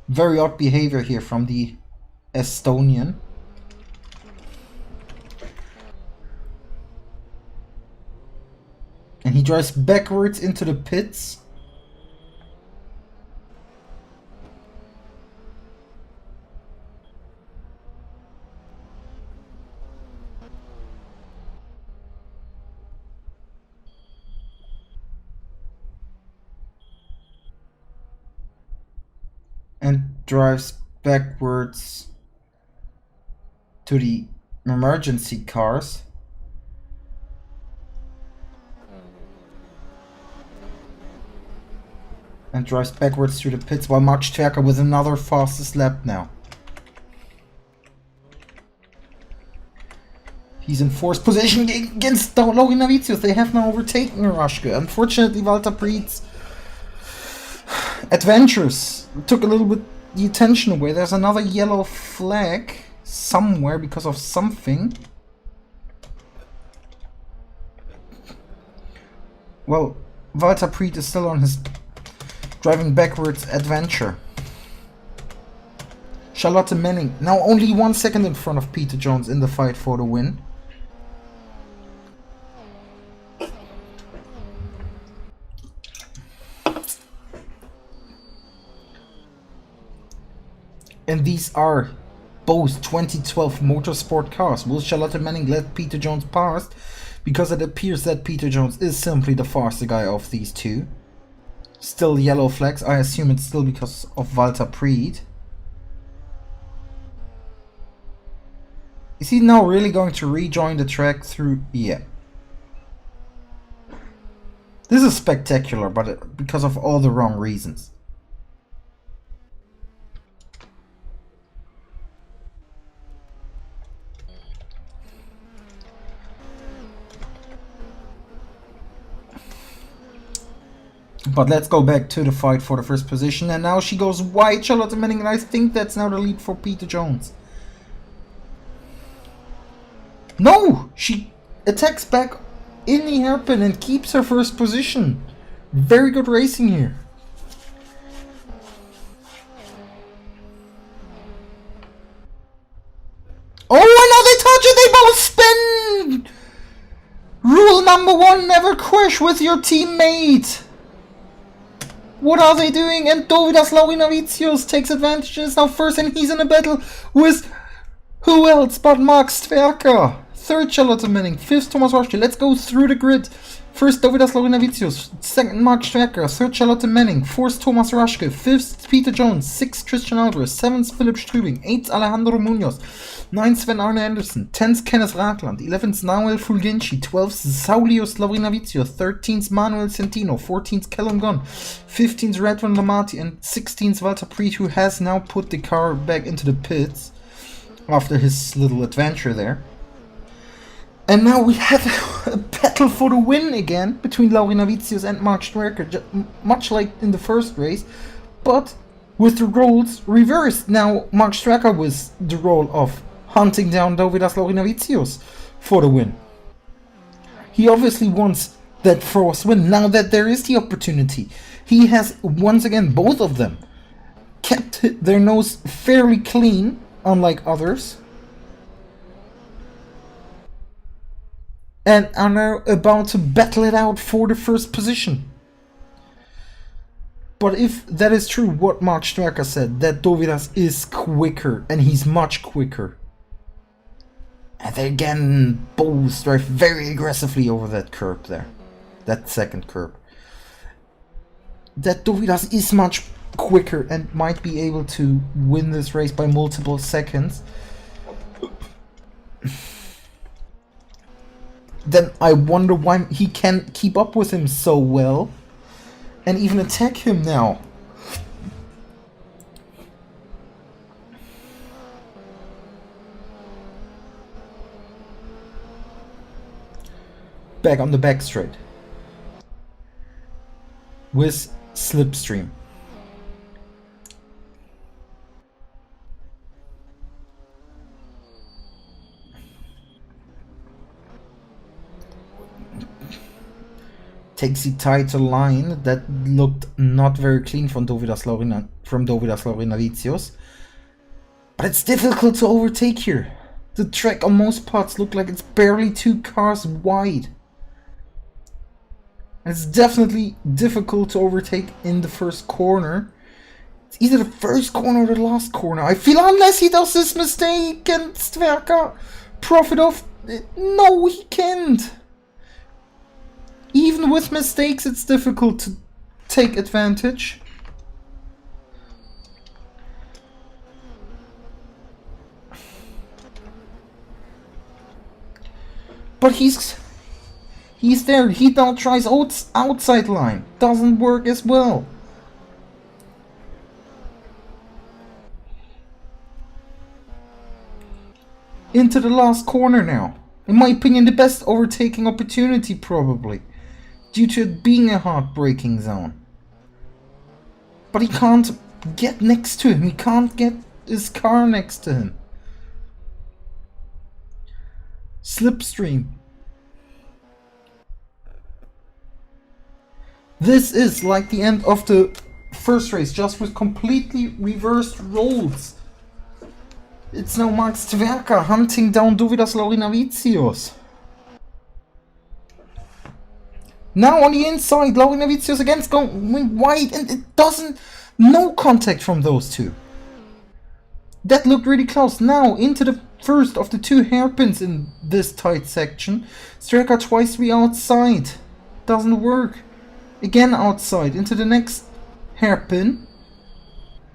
Very odd behavior here from the Estonian. And he drives backwards into the pits. And drives backwards to the emergency cars. And drives backwards through the pits while Max Twecker with another fastest lap now. He's in 4th position against Laurinavicius. They have now overtaken Rushke. Unfortunately, Walter Preet's adventures took a little bit the attention away. There's another yellow flag somewhere because of something. Well, Walter Preet is still on his driving backwards adventure. Charlotte Manning now only 1 second in front of Peter Jones in the fight for the win. And these are both 2012 motorsport cars. Will Charlotte Manning let Peter Jones past? Because it appears that Peter Jones is simply the faster guy of these two. Still yellow flags. I assume it's still because of Walter Preet. Is he now really going to rejoin the track through... Yeah. This is spectacular, but because of all the wrong reasons. But let's go back to the fight for the first position. And now she goes wide, Charlotte Manning, and I think that's now the lead for Peter Jones. No! She attacks back in the hairpin and keeps her first position. Very good racing here. Oh, and now they touch it, they both spin! Rule number 1, never crash with your teammate. What are they doing? And Dovydas Laurinavicius takes advantage and is now first, and he's in a battle with who else but Mark Stwerker. Third, Charlotte Manning. Fifth, Thomas Rushton. Let's go through the grid. First, Dovydas Laurinavicius. Second, Mark Stwerker. Third, Charlotte Manning. Fourth, Thomas Rushke. Fifth, Peter Jones. Sixth, Christian Alvarez. Seventh, Phillip Strübing. Eighth, Alejandro Munoz. Ninth, Sven Arne Anderson. 10th, Kenneth Ragland. 11th, Nahuel Fulgenci. 12th, Saulius Laurinavicius. 13th, Manuel Centino. 14th, Callum Gunn. 15th, Redvan Lamati. And 16th, Walter Preet, who has now put the car back into the pits after his little adventure there. And now we have a battle for the win again between Laurinavicius and Mark Stwerker, much like in the first race, but with the roles reversed. Now Mark Stwerker was the role of hunting down Dovydas Laurinavicius for the win. He obviously wants that first win now that there is the opportunity. He has, once again, both of them kept their nose fairly clean, unlike others, and are now about to battle it out for the first position. But if that is true, what Mark Stwerker said, that Dovydas is quicker, and he's much quicker. And they again both drive very aggressively over that curb there. That second curb. That Dovydas is much quicker and might be able to win this race by multiple seconds. Then I wonder why he can keep up with him so well and even attack him now. Back on the back straight with Slipstream. Takes the title line that looked not very clean from Dovydas Laurinavicius. But it's difficult to overtake here. The track on most parts look like it's barely 2 cars wide. And it's definitely difficult to overtake in the first corner. It's either the first corner or the last corner. I feel unless he does this mistake and Stwerker profit off it. No, he can't. Even with mistakes, it's difficult to take advantage. But he's there. He now tries outside line. Doesn't work as well. Into the last corner now. In my opinion, the best overtaking opportunity probably, due to it being a hard braking zone. But he can't get next to him. He can't get his car next to him. Slipstream. This is like the end of the first race, just with completely reversed roles. It's now Mark Stwerker hunting down Dovydas Laurinavicius. Now on the inside, Laurinavicius again is going wide, and it doesn't... No contact from those two. That looked really close. Now into the first of the 2 hairpins in this tight section. Stwerker twice outside. Doesn't work. Again outside into the next hairpin.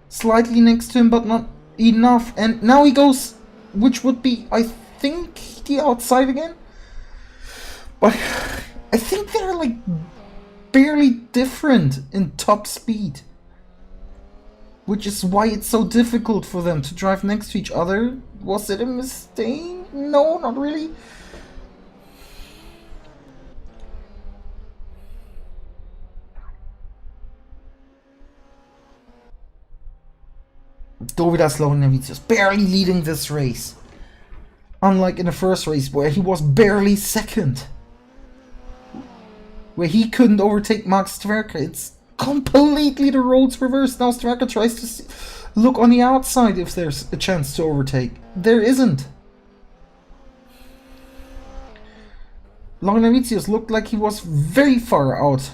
Slightly next to him, but not enough. And now he goes, which would be, I think, the outside again. But I think they're like barely different in top speed, which is why it's so difficult for them to drive next to each other. Was it a mistake? No, not really. Dovydas Lorinavicius barely leading this race. Unlike in the first race where he was barely second. Where he couldn't overtake Max Twecker. It's completely the roles reversed. Now Twecker tries to look on the outside if there's a chance to overtake. There isn't. Lorinavicius looked like he was very far out.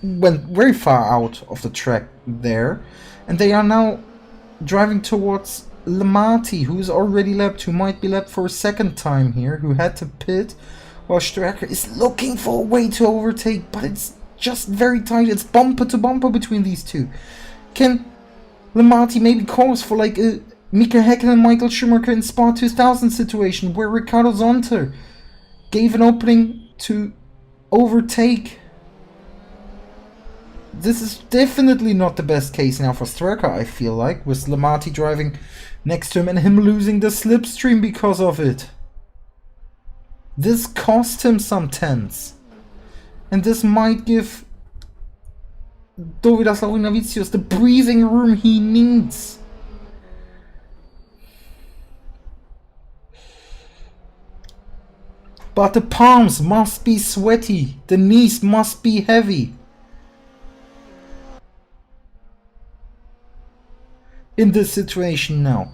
Went very far out of the track there. And they are now driving towards Lamati, who's already lapped, who might be lapped for a second time here, who had to pit, while Strecker is looking for a way to overtake, but it's just very tight. It's bumper to bumper between these two. Can Lamati maybe cause for like a Mika Häkkinen and Michael Schumacher in Spa 2000 situation, where Ricardo Zonter gave an opening to overtake? This is definitely not the best case now for Strecker, I feel like, with Lamati driving next to him and him losing the slipstream because of it. This cost him some tenths. And this might give Dovydas Lorinavicius the breathing room he needs. But the palms must be sweaty. The knees must be heavy. In this situation now.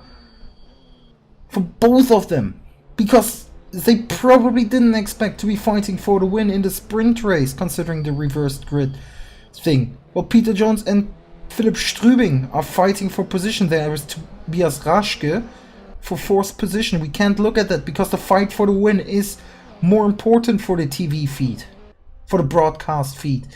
For both of them. Because they probably didn't expect to be fighting for the win in the sprint race, considering the reversed grid thing. Well, Peter Jones and Phillip Strübing are fighting for position there with Tobias Raschke for 4th position. We can't look at that because the fight for the win is more important for the TV feed. For the broadcast feed.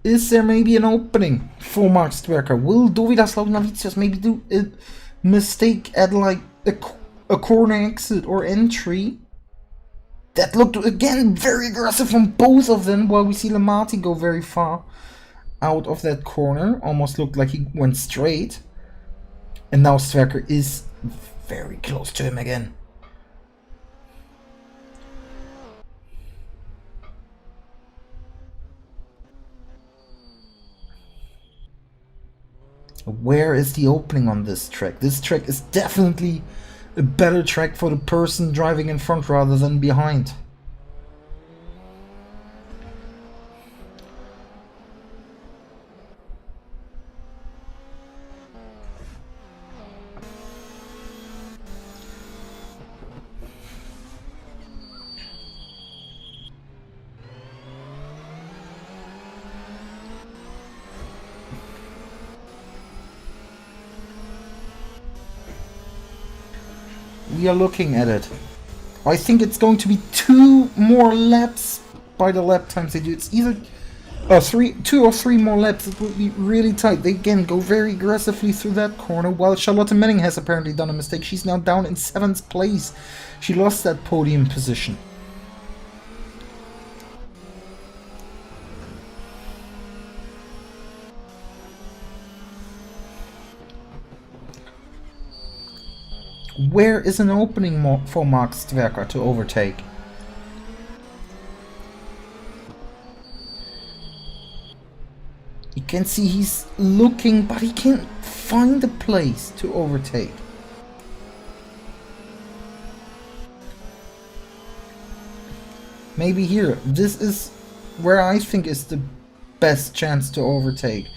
Is there maybe an opening for Max Twecker? Will Dovydas Lorinavicius maybe do a mistake at like a corner exit or entry? That looked again very aggressive from both of them, while we see Lamati go very far out of that corner. Almost looked like he went straight. And now Twecker is very close to him again. Where is the opening on this track? This track is definitely a better track for the person driving in front rather than behind. We are looking at it. I think it's going to be 2 more laps by the lap times they do. It's either 2 or 3 more laps. It will be really tight. They again go very aggressively through that corner, while Charlotte Manning has apparently done a mistake. She's now down in 7th place. She lost that podium position. Where is an opening for Max Twecker to overtake? You can see he's looking, but he can't find a place to overtake. Maybe here. This is where I think is the best chance to overtake.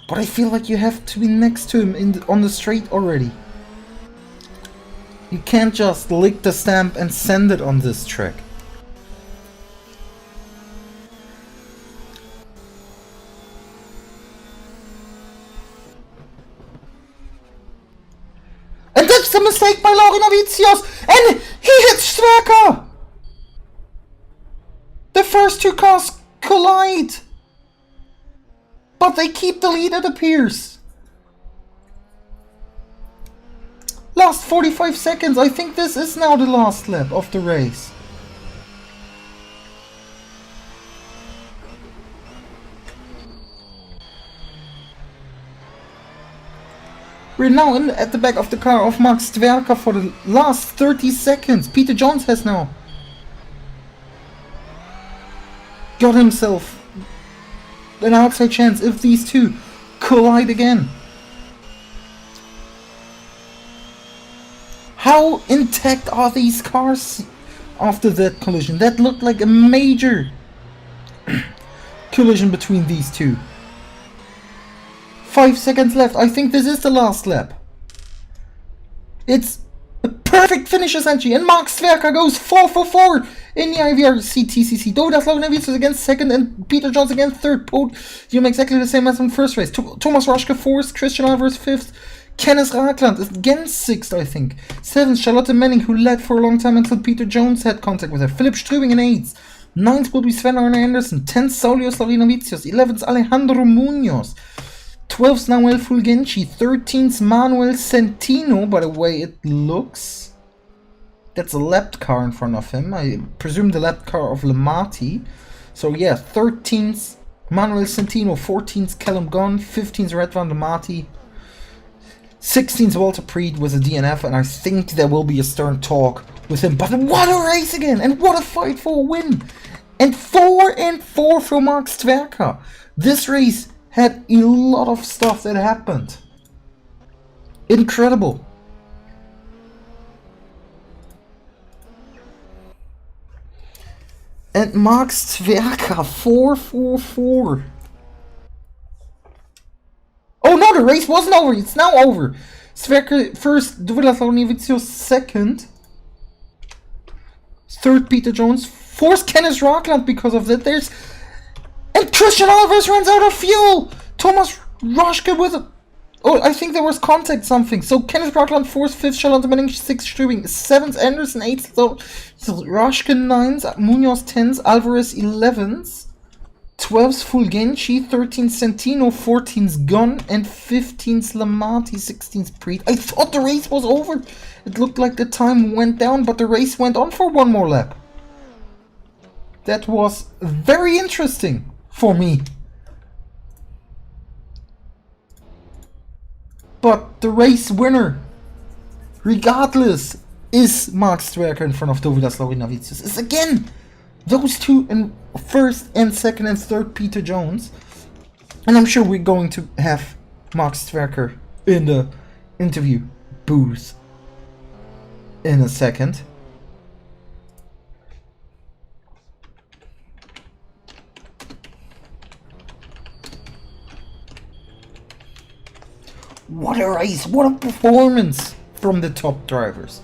But I feel like you have to be next to him on the straight already. You can't just lick the stamp and send it on this track. And that's a mistake by Lorinavicius! And he hits Strecker! The first 2 cars collide! But they keep the lead, it appears. Last 45 seconds. I think this is now the last lap of the race. We're now at the back of the car of Max Twecker for the last 30 seconds. Peter Jones has now got himself an outside chance if these two collide again. How intact are these cars after that collision? That looked like a major collision between these two. 5 seconds left. I think this is the last lap. It's a perfect finish essentially, and Max Twecker goes 4 for 4 in the IVRC TCC. Dohm against second and Peter Jones against third. Podium exactly the same as in first race. Thomas Raschke fourth, Christian Alvarez fifth, Kenneth Rakland is again sixth, I think. Seventh, Charlotte Manning, who led for a long time until Peter Jones had contact with her. Phillip Strubing in eighth. Ninth will be Sven Arne Anderson. 10th, Saulio Slavinovicius. 11th, Alejandro Munoz. 12th, Nahuel Fulgenci. 13th, Manuel Centino. By the way, it looks... that's a lapped car in front of him. I presume the lapped car of Lamati. So yeah, 13th, Manuel Centino. 14th, Callum Gunn. 15th, Redvan Lamati. 16th, Walter Preed with a DNF, and I think there will be a stern talk with him. But what a race again, and what a fight for a win! And 4 and 4 for Max Twecker. This race had a lot of stuff that happened. Incredible. And Max Twecker, 4-4-4. Oh no, the race wasn't over, it's now over. Twecker first, Dovila second. Third, Peter Jones. Fourth, Kenneth Rakland because of that. And Christian Alvarez runs out of fuel! Thomas Raschke with a... oh, I think there was contact something. So Kenneth Rakland fourth, fifth, Charlotte Manning, sixth, Strubing, seventh, Anderson, eighth, so Raschke ninth, Munoz 10th, Alvarez 11th. 12th Fulgenci, 13th Centino, 14th Gunn, and 15th Lamati, 16th Preet. I thought the race was over. It looked like the time went down, but the race went on for one more lap. That was very interesting for me. But the race winner, regardless, is Max Twecker in front of Dovydas Laurinavicius. Is again those two in first and second and third, Peter Jones. And I'm sure we're going to have Max Twecker in the interview booth in a second. What a race, what a performance from the top drivers.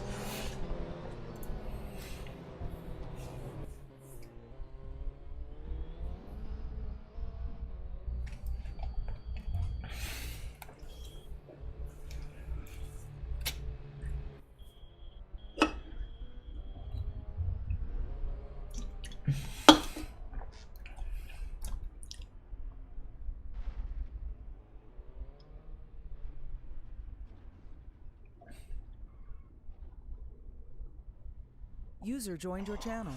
User joined your channel.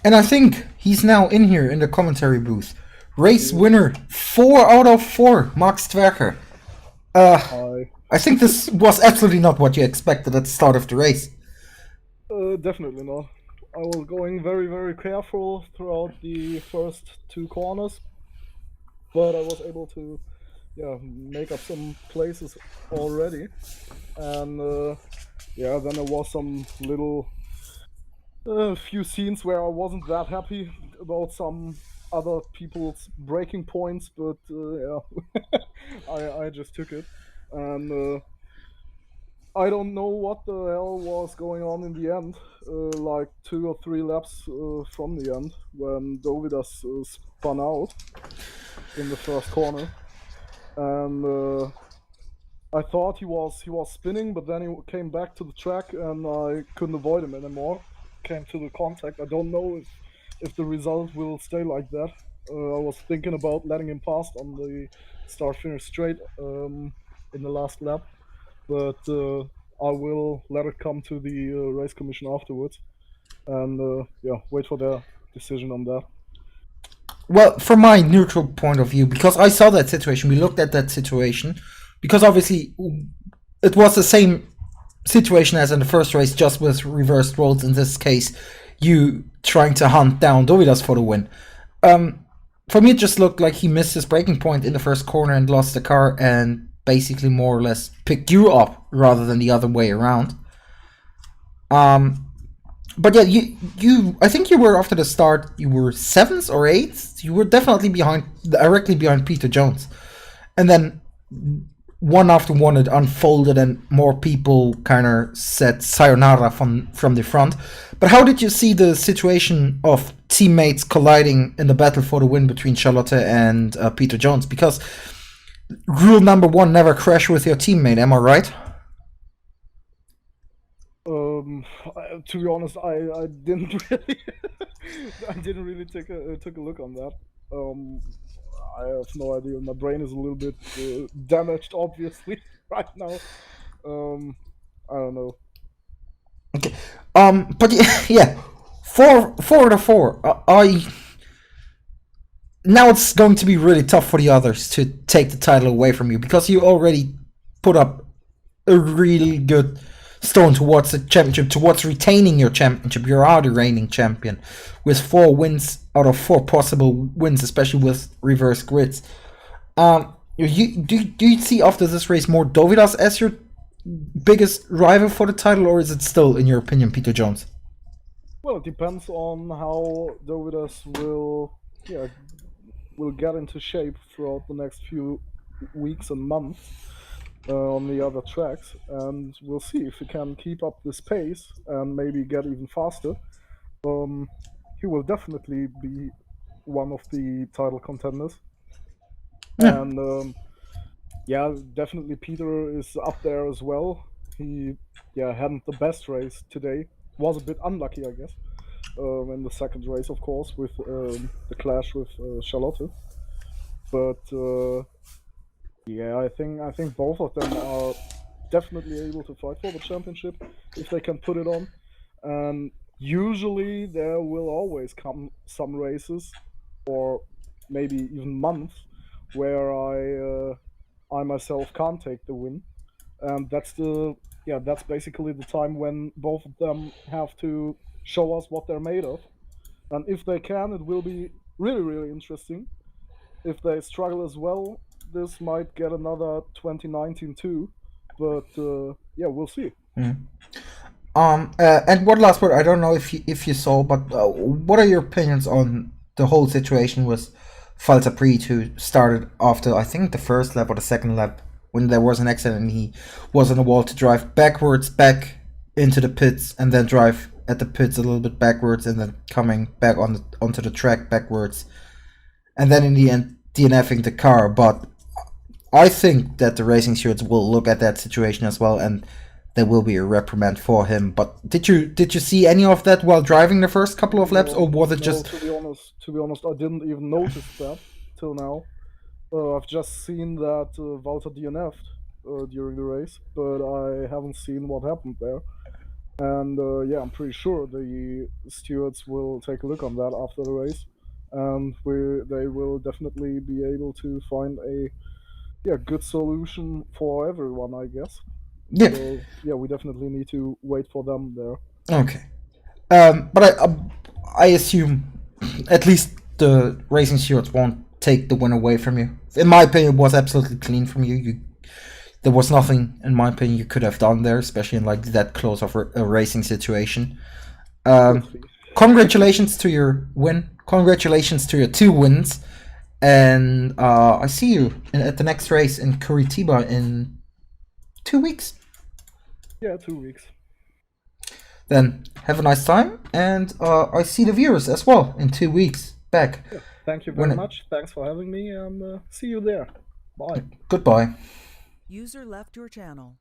And I think he's now in here in the commentary booth. Race winner, 4 out of 4, Max Twecker. I think this was absolutely not what you expected at the start of the race. Definitely not. I was going very, very careful throughout the first 2 corners, but I was able to, make up some places already. And then there was some little few scenes where I wasn't that happy about some other people's breaking points, but I just took it. And I don't know what the hell was going on in the end, like 2 or 3 laps from the end, when Dovydas spun out in the first corner. And I thought he was spinning, but then he came back to the track and I couldn't avoid him anymore. Came to the contact. I don't know if the result will stay like that. I was thinking about letting him pass on the start-finish straight in the last lap, but I will let it come to the race commission afterwards, and wait for their decision on that. Well, from my neutral point of view, because I saw that situation, we looked at that situation, because obviously it was the same situation as in the first race, just with reversed roles. In this case, you trying to hunt down Dovidas for the win. For me, it just looked like he missed his braking point in the first corner and lost the car, and basically more or less picked you up rather than the other way around. But yeah, you I think you were, after the start, you were 7th or 8th. You were definitely directly behind Peter Jones. And then one after one it unfolded and more people kind of said sayonara from the front. But how did you see the situation of teammates colliding in the battle for the win between Charlotte and Peter Jones? Because rule number 1, never crash with your teammate, am I right? To be honest, I didn't really, I didn't really take a look on that. I have no idea. My brain is a little bit damaged, obviously, right now. I don't know. Okay. But yeah, 4 to 4. Now it's going to be really tough for the others to take the title away from you, because you already put up a really good stone towards the championship, towards retaining your championship. You are the reigning champion with 4 wins out of 4 possible wins, especially with reverse grids. Do you see after this race more Dovidas as your biggest rival for the title, or is it still, in your opinion, Peter Jones? Well, it depends on how Dovidas will get into shape throughout the next few weeks and months. On the other tracks, and we'll see if he can keep up this pace and maybe get even faster. He will definitely be one of the title contenders. Yeah. And definitely Peter is up there as well. He hadn't the best race today. Was a bit unlucky, I guess, in the second race, of course, with the clash with Charlotte. But I think both of them are definitely able to fight for the championship if they can put it on. And usually there will always come some races, or maybe even months, where I myself can't take the win. And that's basically the time when both of them have to show us what they're made of. And if they can, it will be really, really interesting. If they struggle as well, this might get another 2019 too, but we'll see. Mm. And one last word. I don't know if you saw, but what are your opinions on the whole situation with Phillip, who started after, I think, the first lap or the second lap, when there was an accident and he was on the wall, to drive backwards back into the pits and then drive at the pits a little bit backwards and then coming back onto the track backwards, and then in the end DNFing the car. But I think that the racing stewards will look at that situation as well, and there will be a reprimand for him. But did you see any of that while driving the first couple of laps, or was it just? To be honest, I didn't even notice that till now. I've just seen that Walter DNF'd during the race, but I haven't seen what happened there. And I'm pretty sure the stewards will take a look on that after the race, and they will definitely be able to find a good solution for everyone, I guess. Yeah. So, we definitely need to wait for them there. Okay. But I assume at least the racing stewards won't take the win away from you. In my opinion, it was absolutely clean from you. There was nothing, in my opinion, you could have done there, especially in like that close of a racing situation. Congratulations to your win. Congratulations to your 2 wins. And I see you at the next race in Curitiba in 2 weeks. Yeah, 2 weeks. Then have a nice time, and I see the viewers as well in 2 weeks back. Yeah, thank you very much. Thanks for having me, and see you there. Bye. Goodbye. User left your channel.